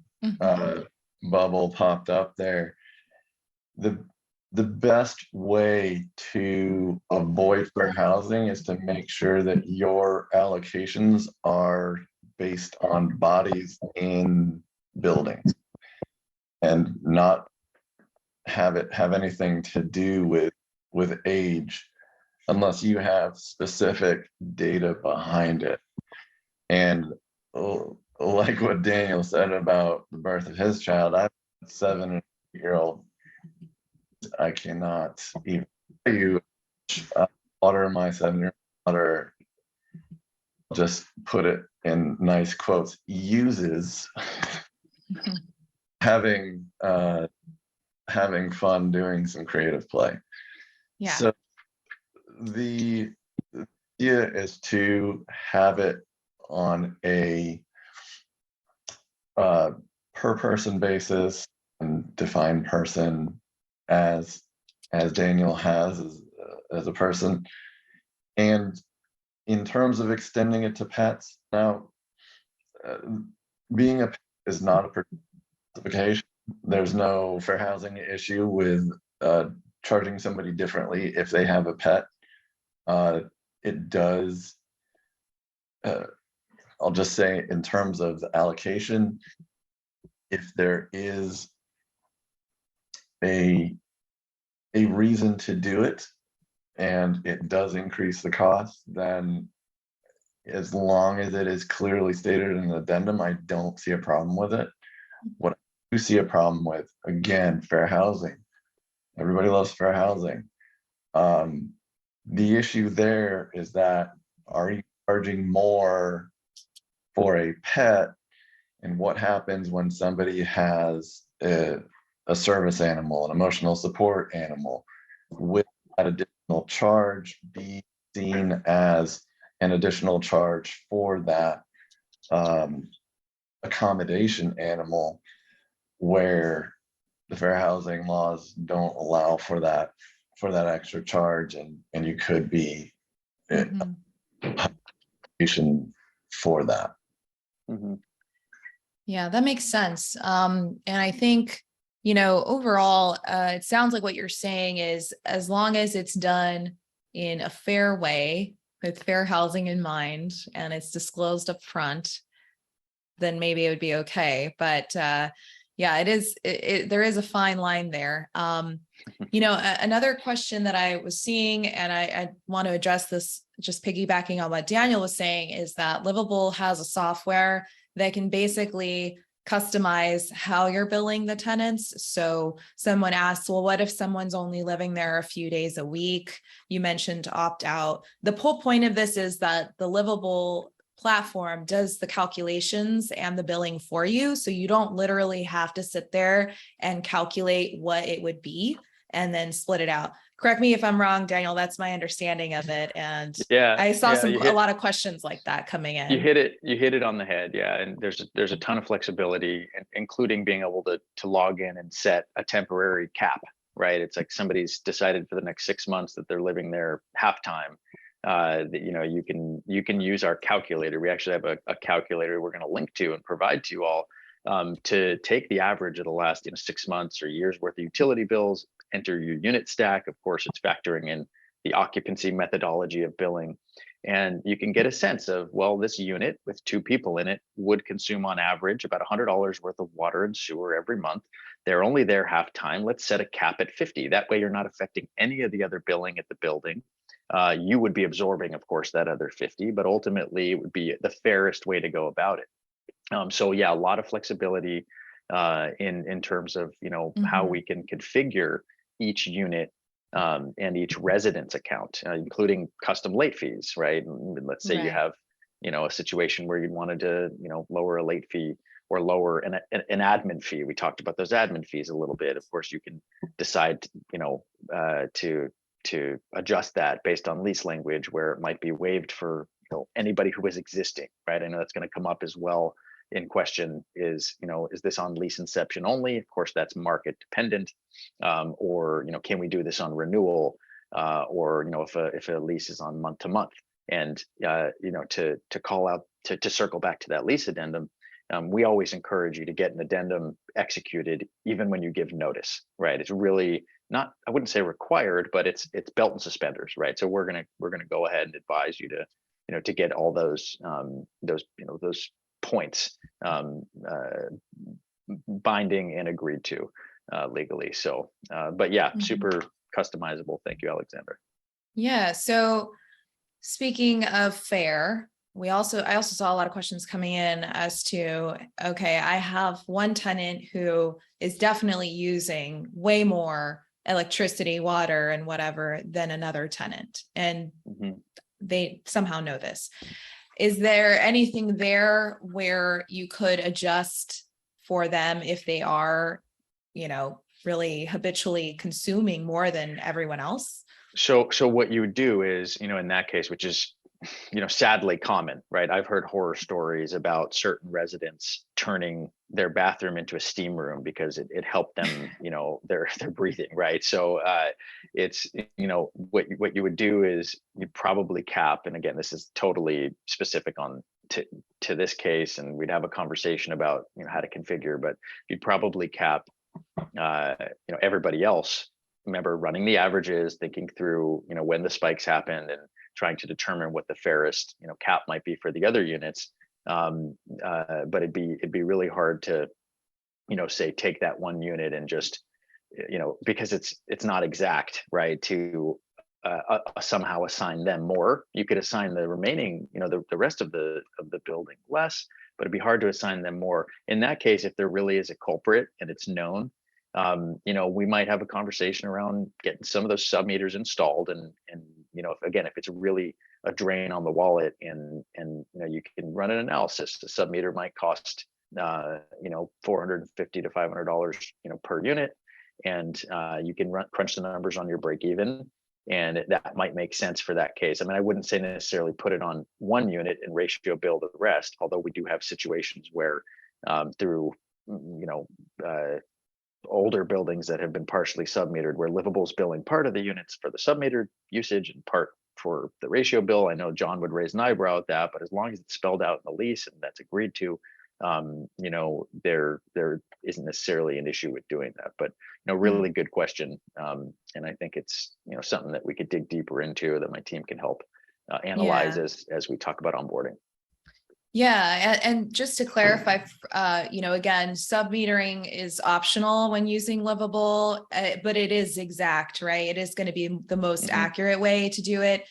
bubble popped up there. The best way to avoid fair housing is to make sure that your allocations are based on bodies in buildings and not have it have anything to do with age unless you have specific data behind it. And like what Daniel said about the birth of his child, I have a 7-year-old. I cannot even tell you water my 7-year-old daughter, just put it in nice quotes, uses having fun doing some creative play. Yeah. So the idea is to have it on a per person basis and define person as Daniel has as a person. And in terms of extending it to pets, now being a pet is not a certification. There's no fair housing issue with charging somebody differently if they have a pet. It does, I'll just say in terms of the allocation, if there is a reason to do it and it does increase the cost, then as long as it is clearly stated in the addendum, I don't see a problem with it. What I do see a problem with, again, fair housing. Everybody loves fair housing. The issue there is that, are you charging more for a pet? And what happens when somebody has a service animal, an emotional support animal? Will that additional charge be seen as an additional charge for that accommodation animal, where the fair housing laws don't allow for that extra charge, and you could be for that. Yeah, that makes sense. And I think, overall, it sounds like what you're saying is, as long as it's done in a fair way with fair housing in mind and it's disclosed up front, then maybe it would be okay. But yeah, there is a fine line there. Another question that I was seeing, and I want to address this, just piggybacking on what Daniel was saying, is that Livable has a software that can basically customize how you're billing the tenants. So someone asks, well, what if someone's only living there a few days a week? You mentioned opt out. The whole point of this is that the Livable platform does the calculations and the billing for you. So you don't literally have to sit there and calculate what it would be and then split it out. Correct me if I'm wrong, Daniel, that's my understanding of it. And I saw a lot of questions like that coming in. You hit it on the head. Yeah. And there's a ton of flexibility, including being able to log in and set a temporary cap, right? It's like somebody's decided for the next 6 months that they're living there half time. you can use our calculator. We actually have a calculator we're going to link to and provide to you all, to take the average of the last 6 months or years worth of utility bills, enter your unit stack. Of course, it's factoring in the occupancy methodology of billing. And you can get a sense of, well, this unit with 2 people in it would consume on average about $100 worth of water and sewer every month. They're only there half time. Let's set a cap at 50. That way you're not affecting any of the other billing at the building. You would be absorbing, of course, that other 50, but ultimately it would be the fairest way to go about it. So yeah, a lot of flexibility in terms of how we can configure each unit and each residence account, including custom late fees, right? And let's say you have a situation where you wanted to lower a late fee or lower an admin fee. We talked about those admin fees a little bit. Of course, you can decide to adjust that based on lease language, where it might be waived for anybody who is existing, right? I know that's going to come up as well in question. Is this on lease inception only? Of course, that's market dependent. Or can we do this on renewal? Or if a lease is on month to month? And to call out to circle back to that lease addendum, we always encourage you to get an addendum executed even when you give notice, right? It's really not, I wouldn't say required, but it's belt and suspenders, right? So we're gonna go ahead and advise you to get all those points binding and agreed to legally. So, but yeah, super customizable. Thank you, Alexandra. Yeah. So speaking of fair, I also saw a lot of questions coming in as to, okay, I have one tenant who is definitely using way more electricity, water, and whatever than another tenant, and they somehow know this. Is there anything there where you could adjust for them if they are, really habitually consuming more than everyone else? So what you would do is, in that case, which is sadly common, right? I've heard horror stories about certain residents turning their bathroom into a steam room because it helped them, their breathing, right? So it's, what you would do is you probably cap, and again, this is totally specific on to this case, and we'd have a conversation about how to configure, but you'd probably cap everybody else. Remember, running the averages, thinking through when the spikes happened, and trying to determine what the fairest cap might be for the other units. But it'd be really hard to say take that one unit and just because it's not exact, right, to somehow assign them more. You could assign the remaining the rest of the building less, but it'd be hard to assign them more. In that case, if there really is a culprit and it's known, we might have a conversation around getting some of those sub meters installed, and if it's really a drain on the wallet, and you can run an analysis. The sub meter might cost $450 to $500 per unit, and you can crunch the numbers on your break even, and that might make sense for that case. I mean, I wouldn't say necessarily put it on one unit and ratio bill the rest, although we do have situations where through older buildings that have been partially submetered, where Livable's billing part of the units for the submetered usage and part for the ratio bill. I know John would raise an eyebrow at that, but as long as it's spelled out in the lease and that's agreed to, there isn't necessarily an issue with doing that. But really good question, and I think it's something that we could dig deeper into, that my team can help analyze as we talk about onboarding. Yeah, and just to clarify, again, sub-metering is optional when using Livable, but it is exact, right? It is going to be the most accurate way to do it.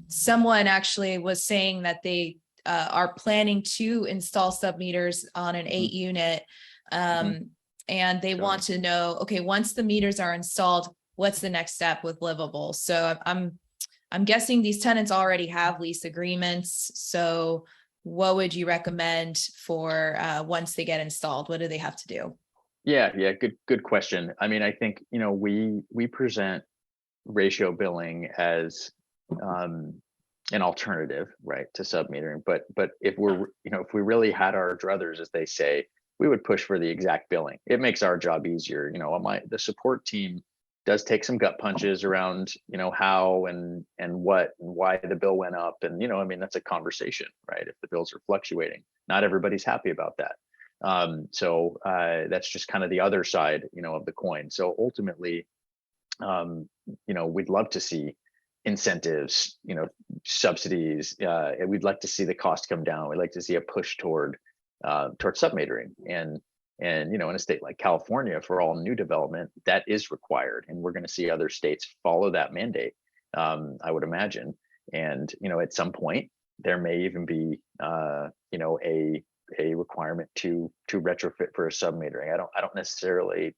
Someone actually was saying that they are planning to install sub-meters on an 8-unit, and they want to know, okay, once the meters are installed, what's the next step with Livable? So I'm guessing these tenants already have lease agreements. So what would you recommend for once they get installed? What do they have to do? Yeah, good question. I mean, I think we present ratio billing as an alternative, right, to submetering. But if if we really had our druthers, as they say, we would push for the exact billing. It makes our job easier. The support team does take some gut punches around, how and what and why the bill went up. And, I mean, that's a conversation, right? If the bills are fluctuating, not everybody's happy about that. So that's just kind of the other side, of the coin. So ultimately, we'd love to see incentives, subsidies. We'd like to see the cost come down. We'd like to see a push toward submetering. And in a state like California, for all new development, that is required, and we're going to see other states follow that mandate, I would imagine. And at some point, there may even be a requirement to retrofit for a submetering. I don't necessarily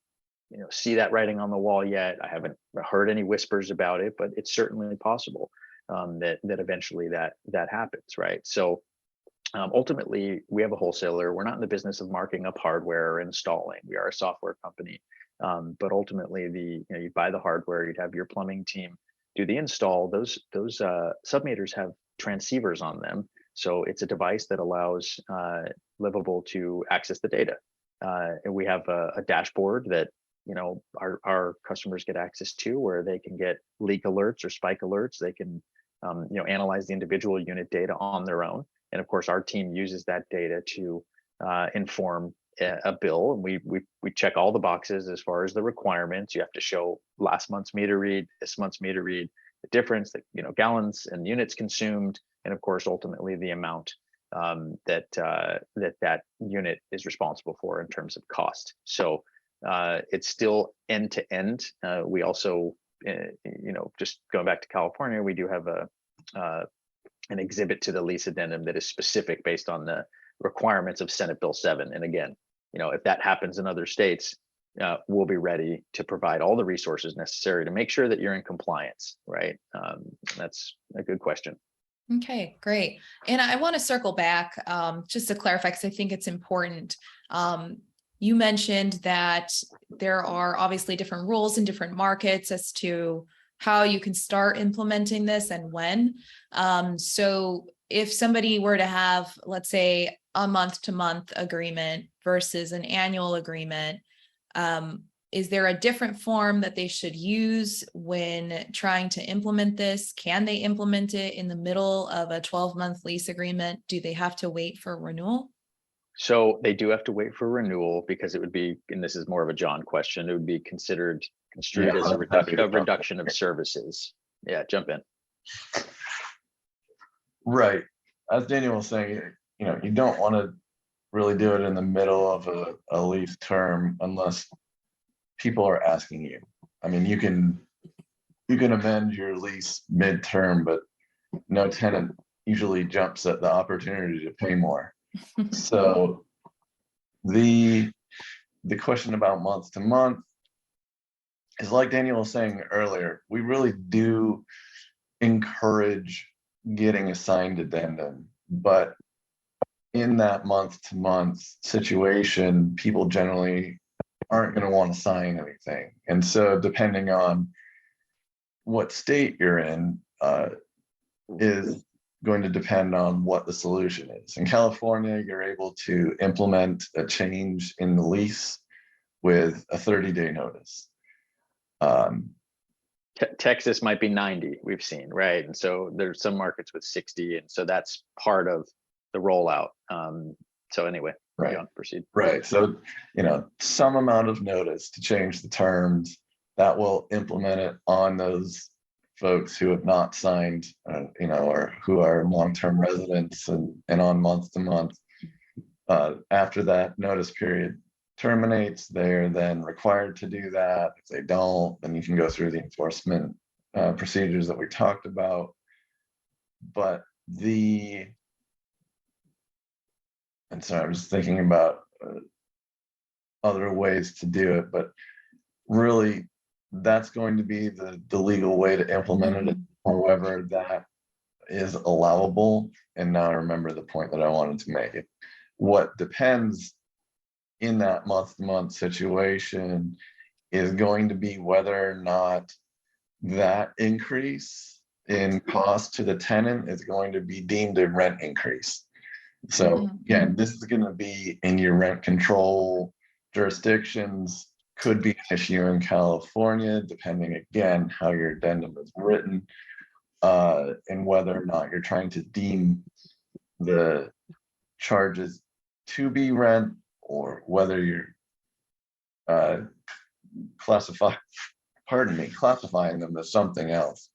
see that writing on the wall yet. I haven't heard any whispers about it, but it's certainly possible that eventually that happens, right? So ultimately, we have a wholesaler. We're not in the business of marking up hardware or installing. We are a software company, but ultimately, you buy the hardware. You'd have your plumbing team do the install. Those submeters have transceivers on them, so it's a device that allows Livable to access the data. And we have a dashboard that our customers get access to, where they can get leak alerts or spike alerts. They can analyze the individual unit data on their own. And of course, our team uses that data to inform a bill. And we check all the boxes as far as the requirements. You have to show last month's meter read, this month's meter read, the difference, gallons and units consumed, and of course, ultimately the amount that unit is responsible for in terms of cost. So it's still end to end. We also, just going back to California, we do have an exhibit to the lease addendum that is specific based on the requirements of Senate Bill 7. And again, if that happens in other states, we'll be ready to provide all the resources necessary to make sure that you're in compliance, right? That's a good question. Okay, great. And I want to circle back just to clarify, because I think it's important. You mentioned that there are obviously different rules in different markets as to how you can start implementing this and when. So if somebody were to have, let's say, a month-to-month agreement versus an annual agreement, is there a different form that they should use when trying to implement this? Can they implement it in the middle of a 12-month lease agreement? Do they have to wait for renewal? So they do have to wait for renewal, because it would be, and this is more of a John question, it would be construed as a reduction of services. Yeah, jump in. Right. As Daniel was saying, you don't want to really do it in the middle of a lease term unless people are asking you. I mean, you can amend your lease midterm, but no tenant usually jumps at the opportunity to pay more. So the question about month to month is, like Daniel was saying earlier, we really do encourage getting a signed addendum, but in that month to month situation, people generally aren't going to want to sign anything. And so depending on what state you're in is going to depend on what the solution is. In California, you're able to implement a change in the lease with a 30-day notice. Texas might be 90, we've seen, right? And so there's some markets with 60, and so that's part of the rollout. So anyway, right. Proceed. Right. So, some amount of notice to change the terms that will implement it on those folks who have not signed, or who are long-term residents and on month to month. After that notice period terminates, they're then required to do that. If they don't, then you can go through the enforcement procedures that we talked about. But and so I was thinking about other ways to do it, but really that's going to be the legal way to implement it, however that is allowable. And now I remember the point that I wanted to make. It what depends in that month-to-month situation is going to be whether or not that increase in cost to the tenant is going to be deemed a rent increase. So again, this is going to be in your rent control jurisdictions. could be an issue in California, depending again how your addendum is written, and whether or not you're trying to deem the charges to be rent, or whether you're classifying them as something else.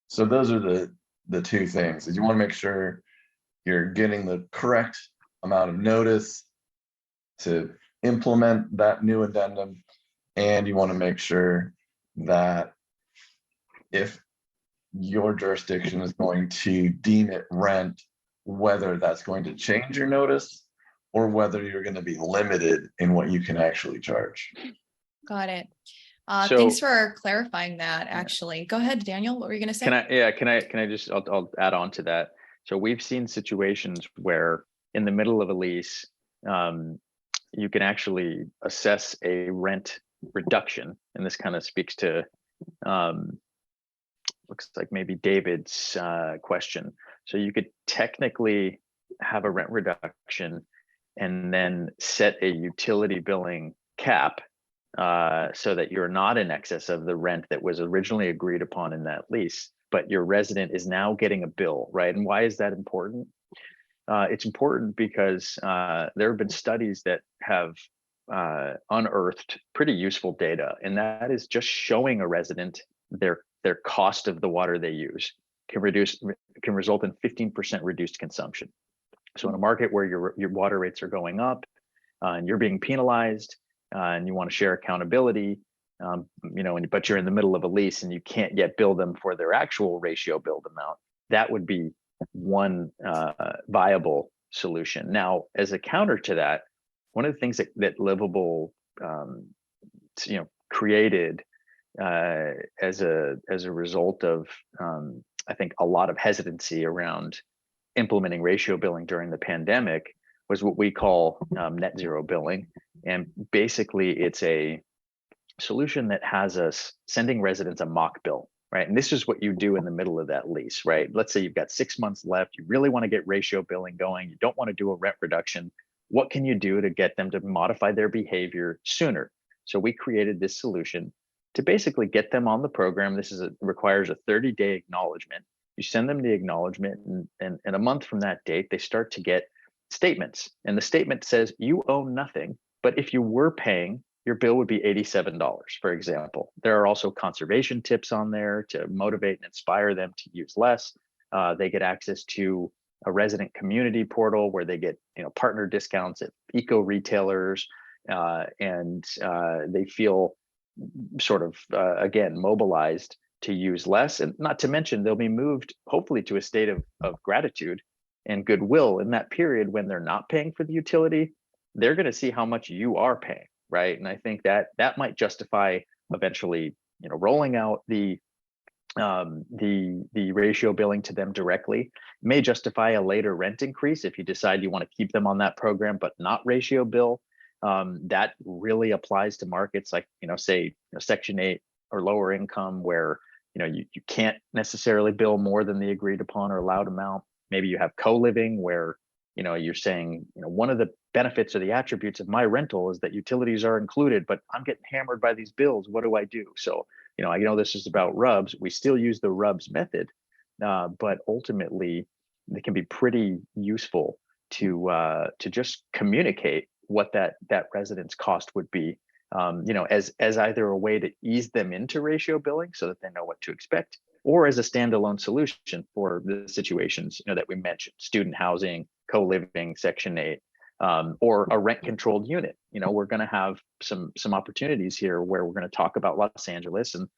So those are the two things. Is you want to make sure you're getting the correct amount of notice to implement that new addendum, and you want to make sure that if your jurisdiction is going to deem it rent, whether that's going to change your notice or whether you're going to be limited in what you can actually charge. Got it. So- Thanks for clarifying that, actually. Go ahead, Daniel. What were you going to say? Can I just, I'll add on to that. So we've seen situations where in the middle of a lease, you can actually assess a rent reduction. And this kind of speaks to, looks like maybe David's question. So you could technically have a rent reduction and then set a utility billing cap so that you're not in excess of the rent that was originally agreed upon in that lease, but your resident is now getting a bill, right? And why is that important? It's important because there have been studies that have unearthed pretty useful data, and that is just showing a resident their cost of the water they use can result in 15% reduced consumption. So in a market where your water rates are going up and you're being penalized and you want to share accountability, but you're in the middle of a lease and you can't yet bill them for their actual ratio billed amount, that would be one viable solution. Now, as a counter to that, one of the things that Livable created as a result of I think a lot of hesitancy around implementing ratio billing during the pandemic was what we call net zero billing. And basically it's a solution that has us sending residents a mock bill, right? And this is what you do in the middle of that lease, right? Let's say you've got 6 months left, you really want to get ratio billing going, you don't want to do a rent reduction. What can you do to get them to modify their behavior sooner? So we created this solution to basically get them on the program. This requires a 30-day acknowledgement. You send them the acknowledgement, and a month from that date, they start to get statements. And the statement says you owe nothing, but if you were paying, your bill would be $87, for example. There are also conservation tips on there to motivate and inspire them to use less. They get access to a resident community portal where they get partner discounts at eco retailers, and they feel sort of again mobilized to use less. And not to mention they'll be moved hopefully to a state of gratitude and goodwill in that period when they're not paying for the utility. They're going to see how much you are paying, right? And I think that might justify eventually rolling out the ratio billing to them directly. It may justify a later rent increase if you decide you want to keep them on that program but not ratio bill. That really applies to markets like say Section 8 or lower income, where you can't necessarily bill more than the agreed upon or allowed amount. Maybe you have co-living where you're saying one of the benefits or the attributes of my rental is that utilities are included, but I'm getting hammered by these bills. What do I do? So I know this is about RUBS. We still use the RUBS method, but ultimately they can be pretty useful to just communicate what that resident's cost would be, as either a way to ease them into ratio billing so that they know what to expect, or as a standalone solution for the situations that we mentioned: student housing, co-living, Section 8, or a rent-controlled unit. We're going to have some opportunities here where we're going to talk about Los Angeles and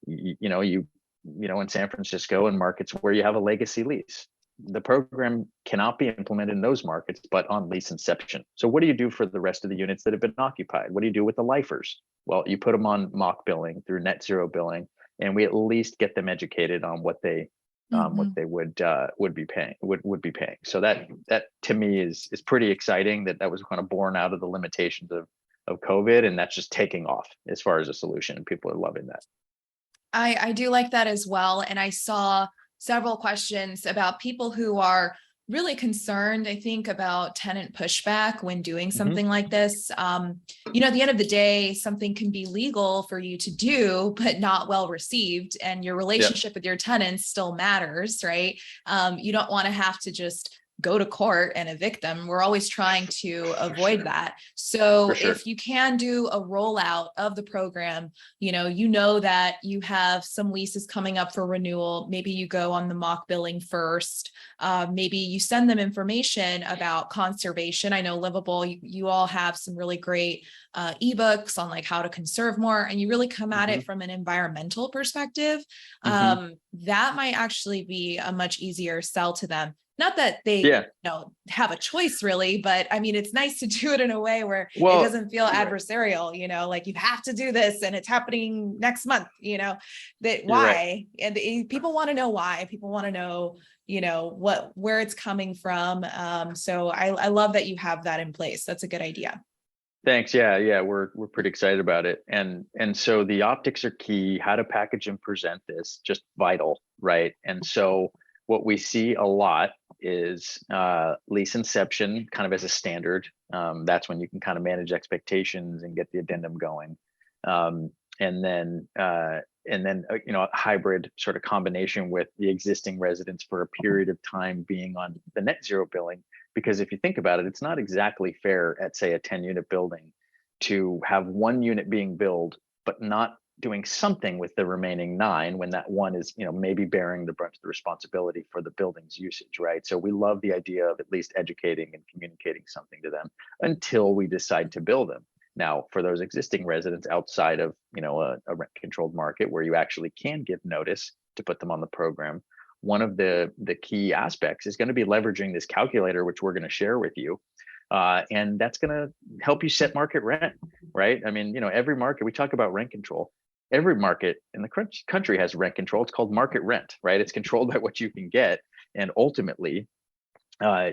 in San Francisco and markets where you have a legacy lease. The program cannot be implemented in those markets, but on lease inception. So what do you do for the rest of the units that have been occupied? What do you do with the lifers? Well, you put them on mock billing through net zero billing, and we at least get them educated on what they would be paying. So that to me is pretty exciting. That was kind of born out of the limitations of COVID, and that's just taking off as far as a solution, and people are loving that. I do like that as well. And I saw several questions about people who are really concerned, I think, about tenant pushback when doing Mhm. something like this. You know, at the end of the day, something can be legal for you to do, but not well received, and your relationship with your tenants still matters, right? You don't want to have to just go to court and evict them. We're always trying to avoid that. So For sure. if you can do a rollout of the program, you know that you have some leases coming up for renewal. Maybe you go on the mock billing first. Maybe you send them information about conservation. I know Livable, you all have some really great ebooks on like how to conserve more, and you really come at it from an environmental perspective. That might actually be a much easier sell to them. Not that they have a choice really, but I mean, it's nice to do it in a way where it doesn't feel adversarial, like you have to do this and it's happening next month, that why, and people want to know why. People want to know, where it's coming from. So I love that you have that in place. That's a good idea. Thanks. Yeah, we're pretty excited about it. And so the optics are key. How to package and present this, just vital, right? And so what we see a lot is lease inception kind of as a standard. That's when you can kind of manage expectations and get the addendum going. And then a hybrid sort of combination with the existing residents for a period of time being on the net zero billing. Because if you think about it, it's not exactly fair at, say, a 10-unit building to have one unit being billed, but not doing something with the remaining 9 when that one is, maybe bearing the brunt of the responsibility for the building's usage, right? So we love the idea of at least educating and communicating something to them until we decide to bill them. Now, for those existing residents outside of, a rent-controlled market where you actually can give notice to put them on the program, one of the key aspects is going to be leveraging this calculator, which we're going to share with you. And that's going to help you set market rent, right? I mean, every market, we talk about rent control. Every market in the country has rent control. It's called market rent, right? It's controlled by what you can get. And ultimately,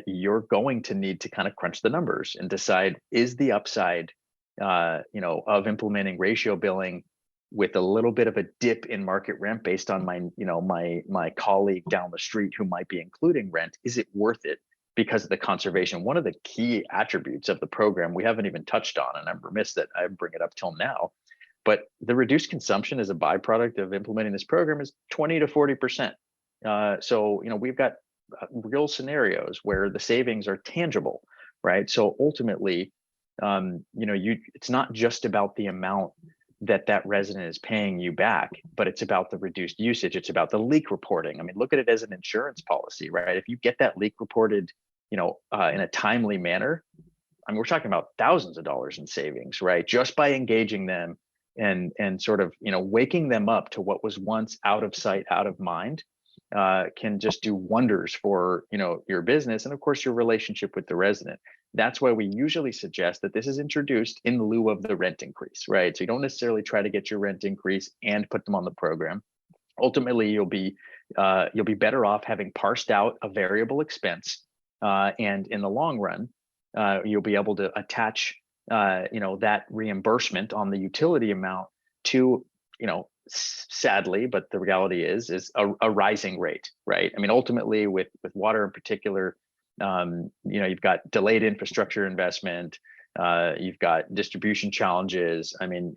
you're going to need to kind of crunch the numbers and decide, is the upside, of implementing ratio billing with a little bit of a dip in market rent based on my colleague down the street who might be including rent, is it worth it because of the conservation? One of the key attributes of the program we haven't even touched on, and I'm remiss that I bring it up till now, but the reduced consumption as a byproduct of implementing this program is 20 to 40%. So, we've got real scenarios where the savings are tangible, right? So ultimately, it's not just about the amount that resident is paying you back, but it's about the reduced usage. It's about the leak reporting. I mean, look at it as an insurance policy, right? If you get that leak reported, in a timely manner, I mean, we're talking about thousands of dollars in savings, right? Just by engaging them and sort of, waking them up to what was once out of sight, out of mind, can just do wonders for, your business and of course your relationship with the resident. That's why we usually suggest that this is introduced in lieu of the rent increase, right? So you don't necessarily try to get your rent increase and put them on the program. Ultimately, you'll be better off having parsed out a variable expense, and in the long run, you'll be able to attach, that reimbursement on the utility amount to, sadly, but the reality is a rising rate, right? I mean, ultimately, with water in particular, you've got delayed infrastructure investment, you've got distribution challenges. I mean,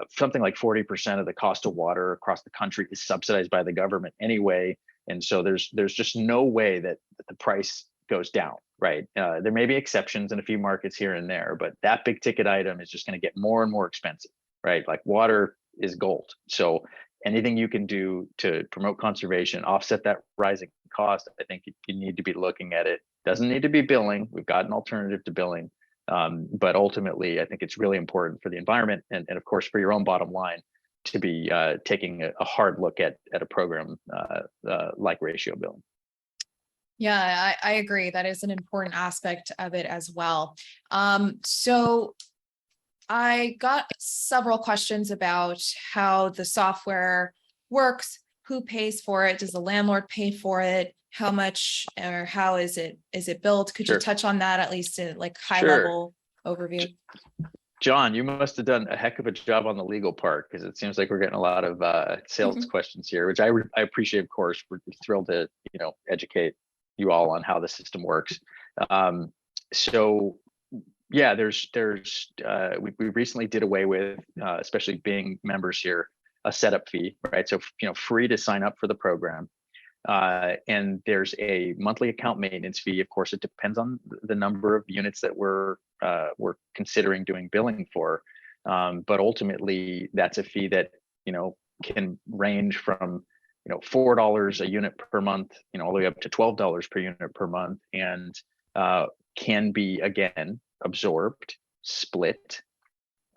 something like 40% of the cost of water across the country is subsidized by the government anyway, and so there's just no way that the price goes down, right? There may be exceptions in a few markets here and there, but that big ticket item is just going to get more and more expensive, right? Like water is gold. So anything you can do to promote conservation, offset that rising cost, I think you need to be looking at it. Doesn't need to be billing. We've got an alternative to billing. But ultimately, I think it's really important for the environment and of course, for your own bottom line to be taking a hard look at a program like ratio billing. Yeah, I agree. That is an important aspect of it as well. So I got several questions about how the software works, who pays for it, does the landlord pay for it, how much or how is it built? Could you touch on that at least in like high level overview? John, you must have done a heck of a job on the legal part because it seems like we're getting a lot of sales questions here, which I appreciate, of course. We're thrilled to educate you all on how the system works. So yeah, we recently did away with, especially being members here, a setup fee, right? So, free to sign up for the program. And there's a monthly account maintenance fee. Of course, it depends on the number of units that we're considering doing billing for. But ultimately, that's a fee that, can range from, $4 a unit per month, all the way up to $12 per unit per month, and can be, again, absorbed, split,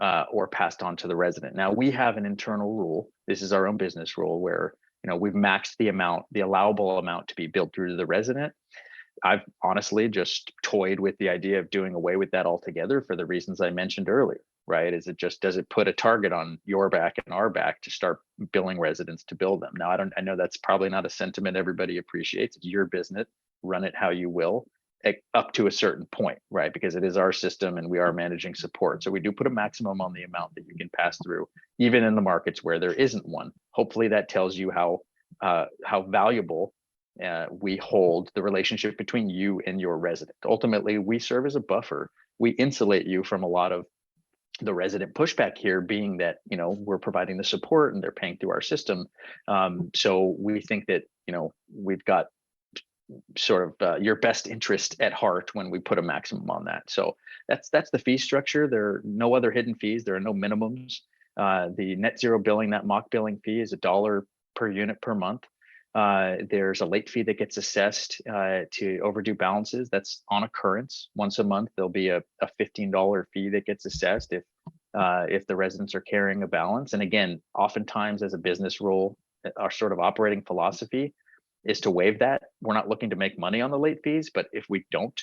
or passed on to the resident. Now, we have an internal rule. This is our own business rule where, we've maxed the allowable amount to be billed through to the resident. I've honestly just toyed with the idea of doing away with that altogether for the reasons I mentioned earlier, right? Does it put a target on your back and our back to start billing residents to bill them? Now, I know that's probably not a sentiment everybody appreciates. It's your business, run it how you will, up to a certain point, right? Because it is our system and we are managing support. So we do put a maximum on the amount that you can pass through, even in the markets where there isn't one. Hopefully that tells you how valuable we hold the relationship between you and your resident. Ultimately, we serve as a buffer. We insulate you from a lot of the resident pushback here, being that, we're providing the support and they're paying through our system. So we think that, we've got sort of your best interest at heart when we put a maximum on that. So that's the fee structure. There are no other hidden fees. There are no minimums. The net zero billing, that mock billing fee, is $1 per unit per month. There's a late fee that gets assessed to overdue balances. That's on occurrence. Once a month, there'll be a $15 fee that gets assessed if the residents are carrying a balance. And again, oftentimes as a business rule, our sort of operating philosophy is to waive that. We're not looking to make money on the late fees, but if we don't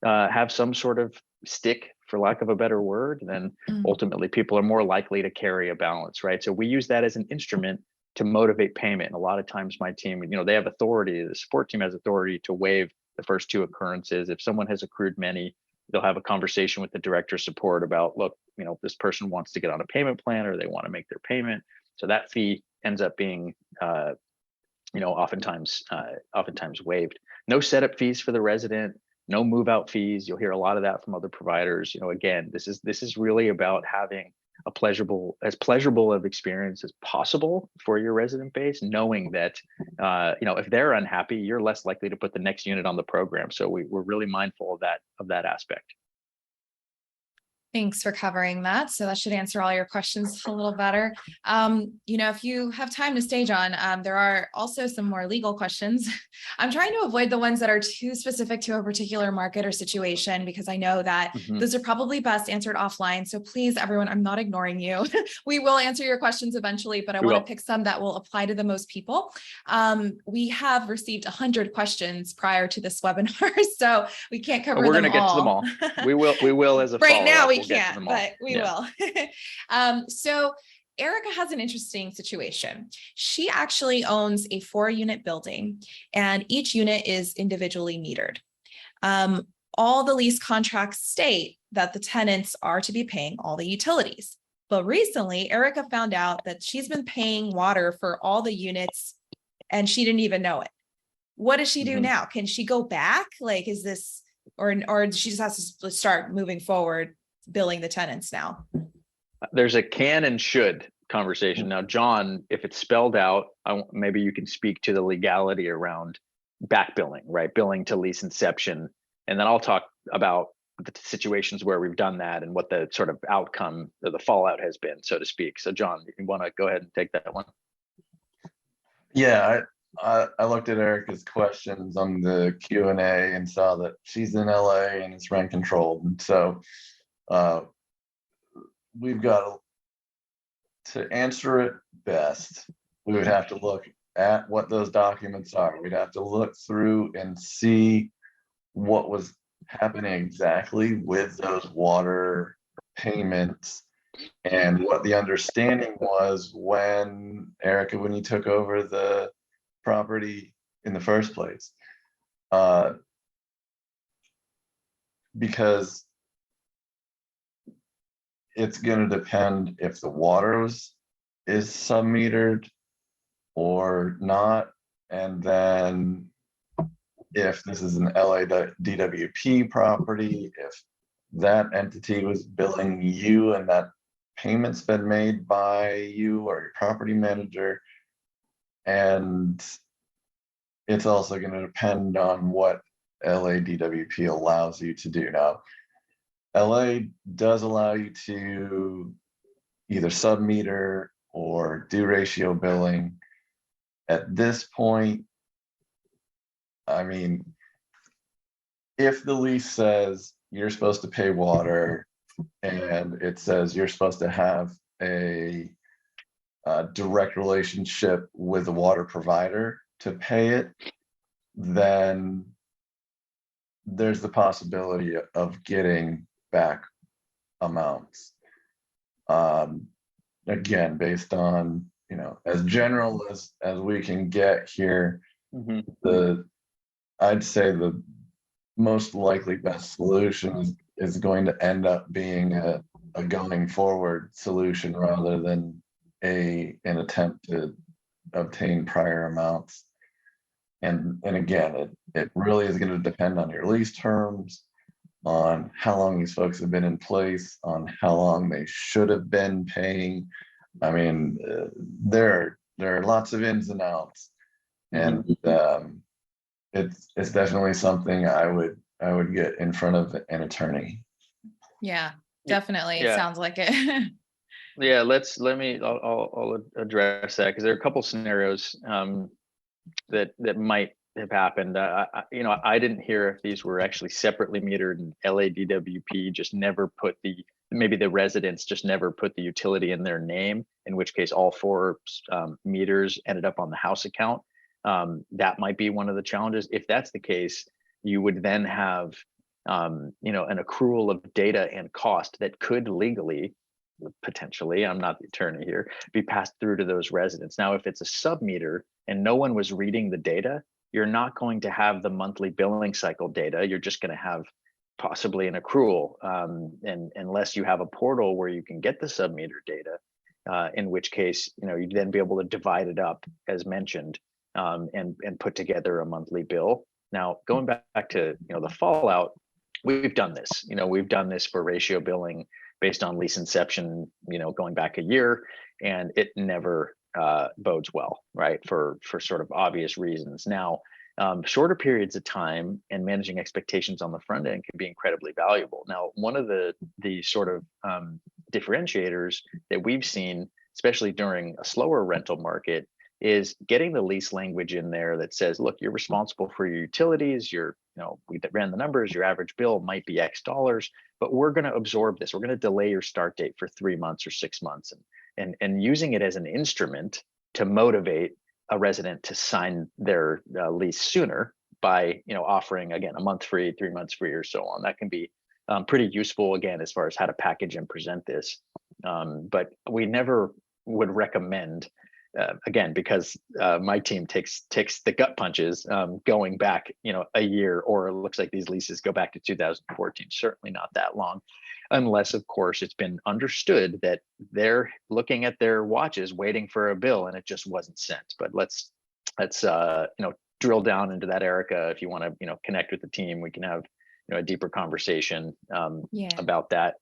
have some sort of stick, for lack of a better word, then ultimately people are more likely to carry a balance, right? So we use that as an instrument to motivate payment. And a lot of times my team, they have authority, the support team has authority to waive the first two occurrences. If someone has accrued many, they'll have a conversation with the director of support about, look, this person wants to get on a payment plan or they want to make their payment. So that fee ends up being oftentimes waived. No setup fees for the resident, no move out fees. You'll hear a lot of that from other providers. Again, this is really about having as pleasurable of experience as possible for your resident base, knowing that if they're unhappy, you're less likely to put the next unit on the program. So we're really mindful of that aspect. Thanks for covering that. So that should answer all your questions a little better. If you have time to stay, John, there are also some more legal questions. I'm trying to avoid the ones that are too specific to a particular market or situation, because I know that those are probably best answered offline. So please, everyone, I'm not ignoring you. We will answer your questions eventually, but I want to pick some that will apply to the most people. We have received 100 questions prior to this webinar, so we can't cover them all. We're going to get to them all. We will as a right now we we'll can't, but we will. So Erica has an interesting situation. She actually owns a 4-unit building, and each unit is individually metered. All the lease contracts state that the tenants are to be paying all the utilities. But recently, Erica found out that she's been paying water for all the units and she didn't even know it. What does she do now? Can she go back? Like, is this, or she just has to start moving forward, billing the tenants now? There's a can and should conversation. Now, John, if it's spelled out, maybe you can speak to the legality around back billing, right? Billing to lease inception. And then I'll talk about the situations where we've done that and what the sort of outcome or the fallout has been, so to speak. So John, you want to go ahead and take that one? Yeah, I looked at Erica's questions on the Q&A and saw that she's in LA and it's rent controlled. And so we've got to answer it best. We would have to look at what those documents are. We'd have to look through and see what was happening exactly with those water payments and what the understanding was when you took over the property in the first place. Because it's going to depend if the water is sub-metered or not, and then if this is an LA DWP property, if that entity was billing you and that payment's been made by you or your property manager. And it's also going to depend on what LA DWP allows you to do. Now, LA does allow you to either sub-meter or do ratio billing. At this point, I mean, if the lease says you're supposed to pay water and it says you're supposed to have a direct relationship with the water provider to pay it, then there's the possibility of getting back amounts. Again, based on, you know, as general as we can get here, I'd say the most likely best solution is going to end up being a going forward solution rather than an attempt to obtain prior amounts. And again, it really is going to depend on your lease terms, on how long these folks have been in place, on how long they should have been paying. I mean, there are lots of ins and outs, and it's definitely something I would get in front of an attorney. Yeah, definitely. Yeah. It sounds like it. Yeah, I'll address that, because there are a couple scenarios that might have happened. I didn't hear if these were actually separately metered, and LADWP just never put maybe the residents just never put the utility in their name, in which case all 4 meters ended up on the house account. That might be one of the challenges. If that's the case, you would then have an accrual of data and cost that could legally, potentially, I'm not the attorney here, be passed through to those residents. Now, if it's a sub-meter and no one was reading the data, you're not going to have the monthly billing cycle data. You're just going to have possibly an accrual, and unless you have a portal where you can get the sub-meter data, in which case, you'd then be able to divide it up as mentioned, and put together a monthly bill. Now, going back to the fallout, we've done this. We've done this for ratio billing based on lease inception, going back a year, and it never bodes well, right? For sort of obvious reasons. Now, shorter periods of time and managing expectations on the front end can be incredibly valuable. Now, one of the sort of differentiators that we've seen, especially during a slower rental market, is getting the lease language in there that says, look, you're responsible for your utilities. We ran the numbers, your average bill might be X dollars, but we're going to absorb this. We're going to delay your start date for 3 months or 6 months, and using it as an instrument to motivate a resident to sign their lease sooner by, offering, again, a month free, 3 months free, or so on. That can be pretty useful, again, as far as how to package and present this. But we never would recommend, again, because my team takes the gut punches, going back, a year, or it looks like these leases go back to 2014, certainly not that long, unless, of course, it's been understood that they're looking at their watches waiting for a bill and it just wasn't sent. But let's drill down into that, Erica. If you want to, connect with the team, we can have, a deeper conversation about that.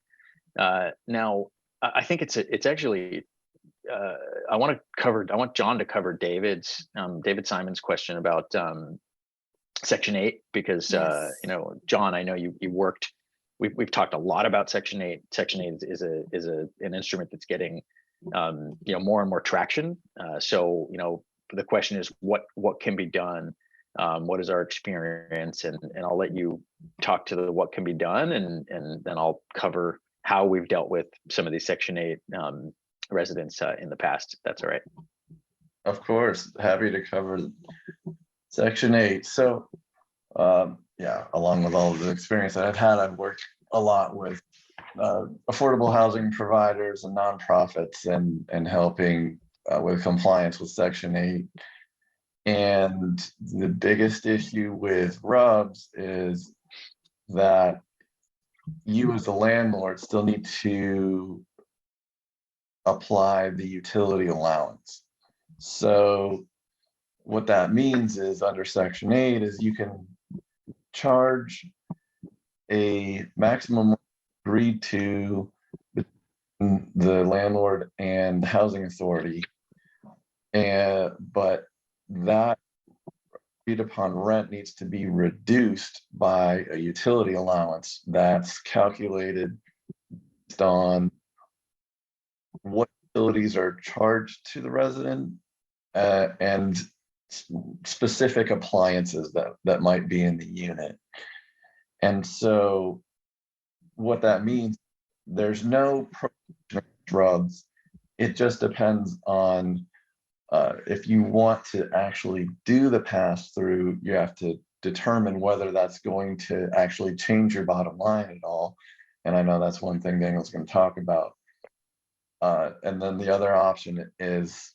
Now, I think it's actually, I want John to cover David Simon's question about Section 8, because John, I know you worked. We've talked a lot about Section 8. Section 8 is an instrument that's getting more and more traction. So the question is, what can be done? What is our experience? And I'll let you talk to the what can be done, and then I'll cover how we've dealt with some of these Section 8 residents in the past. That's all right. Of course, happy to cover Section 8. So along with all of the experience that I've had, I've worked a lot with affordable housing providers and nonprofits, and helping with compliance with Section 8. And the biggest issue with RUBS is that you as the landlord still need to apply the utility allowance. So what that means is, under Section 8, is you can charge a maximum agreed to between the landlord and the housing authority. But that agreed upon rent needs to be reduced by a utility allowance that's calculated based on what utilities are charged to the resident and specific appliances that might be in the unit. And so what that means, there's no RUBS. It just depends on if you want to actually do the pass through, you have to determine whether that's going to actually change your bottom line at all. And I know that's one thing Daniel's going to talk about. And then the other option is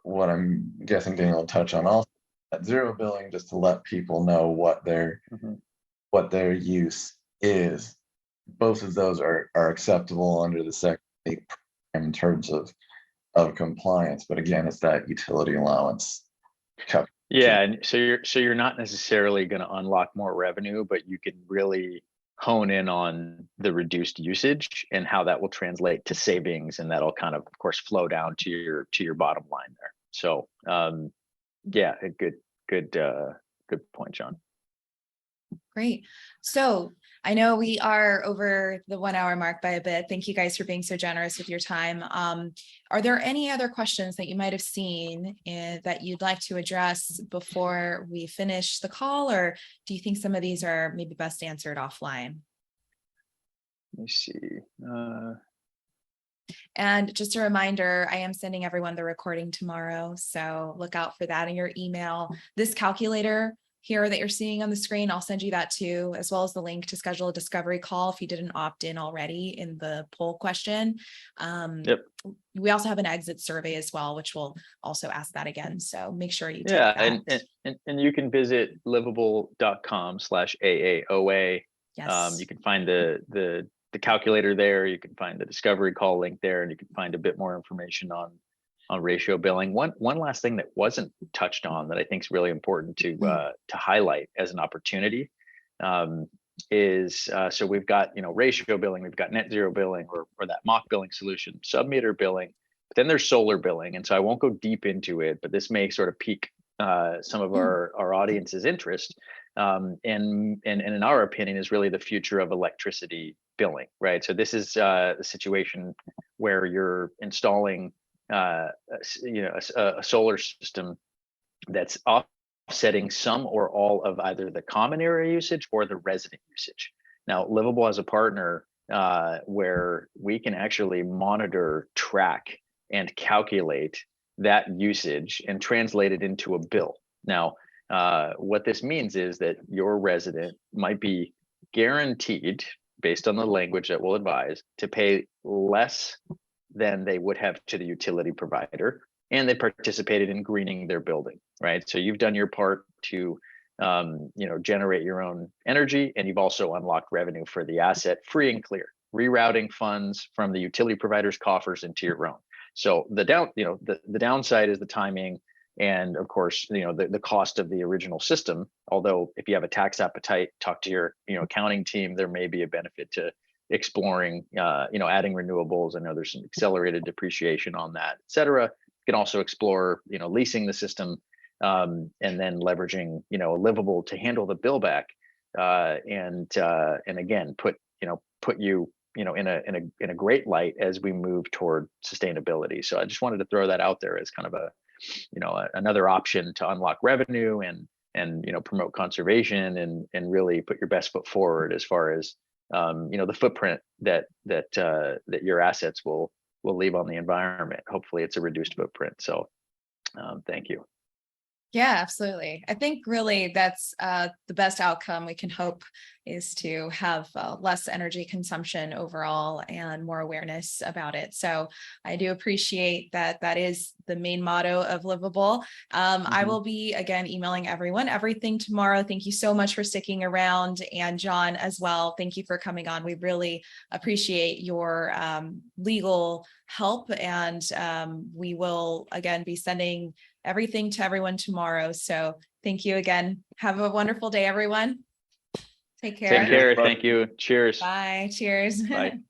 what I'm guessing Daniel will touch on also, at zero billing, just to let people know what their use is. Both of those are acceptable under the Section 8 program in terms of compliance, but again, it's that utility allowance. Yeah, and so you're not necessarily going to unlock more revenue, but you can really hone in on the reduced usage and how that will translate to savings, and that'll kind of course, flow down to your bottom line there. So, yeah, a good point, John. Great. So I know we are over the 1 hour mark by a bit. Thank you guys for being so generous with your time. Are there any other questions that you might have seen that you'd like to address before we finish the call, or do you think some of these are maybe best answered offline? Let me see. And just a reminder, I am sending everyone the recording tomorrow, so look out for that in your email. This calculator here that you're seeing on the screen, I'll send you that too, as well as the link to schedule a discovery call if you didn't opt in already in the poll question. Yep. We also have an exit survey as well, which will also ask that again. So make sure you take that. And you can visit livable.com/AAOA. Yes. You can find the calculator there. You can find the discovery call link there, and you can find a bit more information on ratio billing. One last thing that wasn't touched on that I think is really important to highlight as an opportunity is so we've got ratio billing, we've got net zero billing or that mock billing solution, sub-meter billing, but then there's solar billing. And so I won't go deep into it, but this may sort of pique some of our audience's interest. And in our opinion is really the future of electricity billing, right? So this is a situation where you're installing a solar system that's offsetting some or all of either the common area usage or the resident usage. Now, Livable has a partner where we can actually monitor, track, and calculate that usage and translate it into a bill. Now, what this means is that your resident might be guaranteed, based on the language that we'll advise, to pay less than they would have to the utility provider, and they participated in greening their building, right? So you've done your part to generate your own energy, and you've also unlocked revenue for the asset, free and clear, rerouting funds from the utility provider's coffers into your own. So the downside is the timing, and of course, the cost of the original system. Although if you have a tax appetite, talk to your accounting team, there may be a benefit to exploring adding renewables. I know there's some accelerated depreciation on that, et cetera. You can also explore leasing the system and then leveraging Livable to handle the bill back and again put you in a great light as we move toward sustainability. So I just wanted to throw that out there as kind of another option to unlock revenue and promote conservation and really put your best foot forward as far as the footprint that your assets will leave on the environment. Hopefully it's a reduced footprint. So thank you. Yeah, absolutely. I think really that's the best outcome we can hope is to have less energy consumption overall and more awareness about it. So I do appreciate that that is the main motto of Livable. I will be again emailing everyone everything tomorrow. Thank you so much for sticking around, and John as well. Thank you for coming on. We really appreciate your legal help, and we will again be sending everything to everyone tomorrow. So thank you again. Have a wonderful day, everyone. Take Take care. care. Bye. Thank you. Cheers. Bye. Cheers. Bye.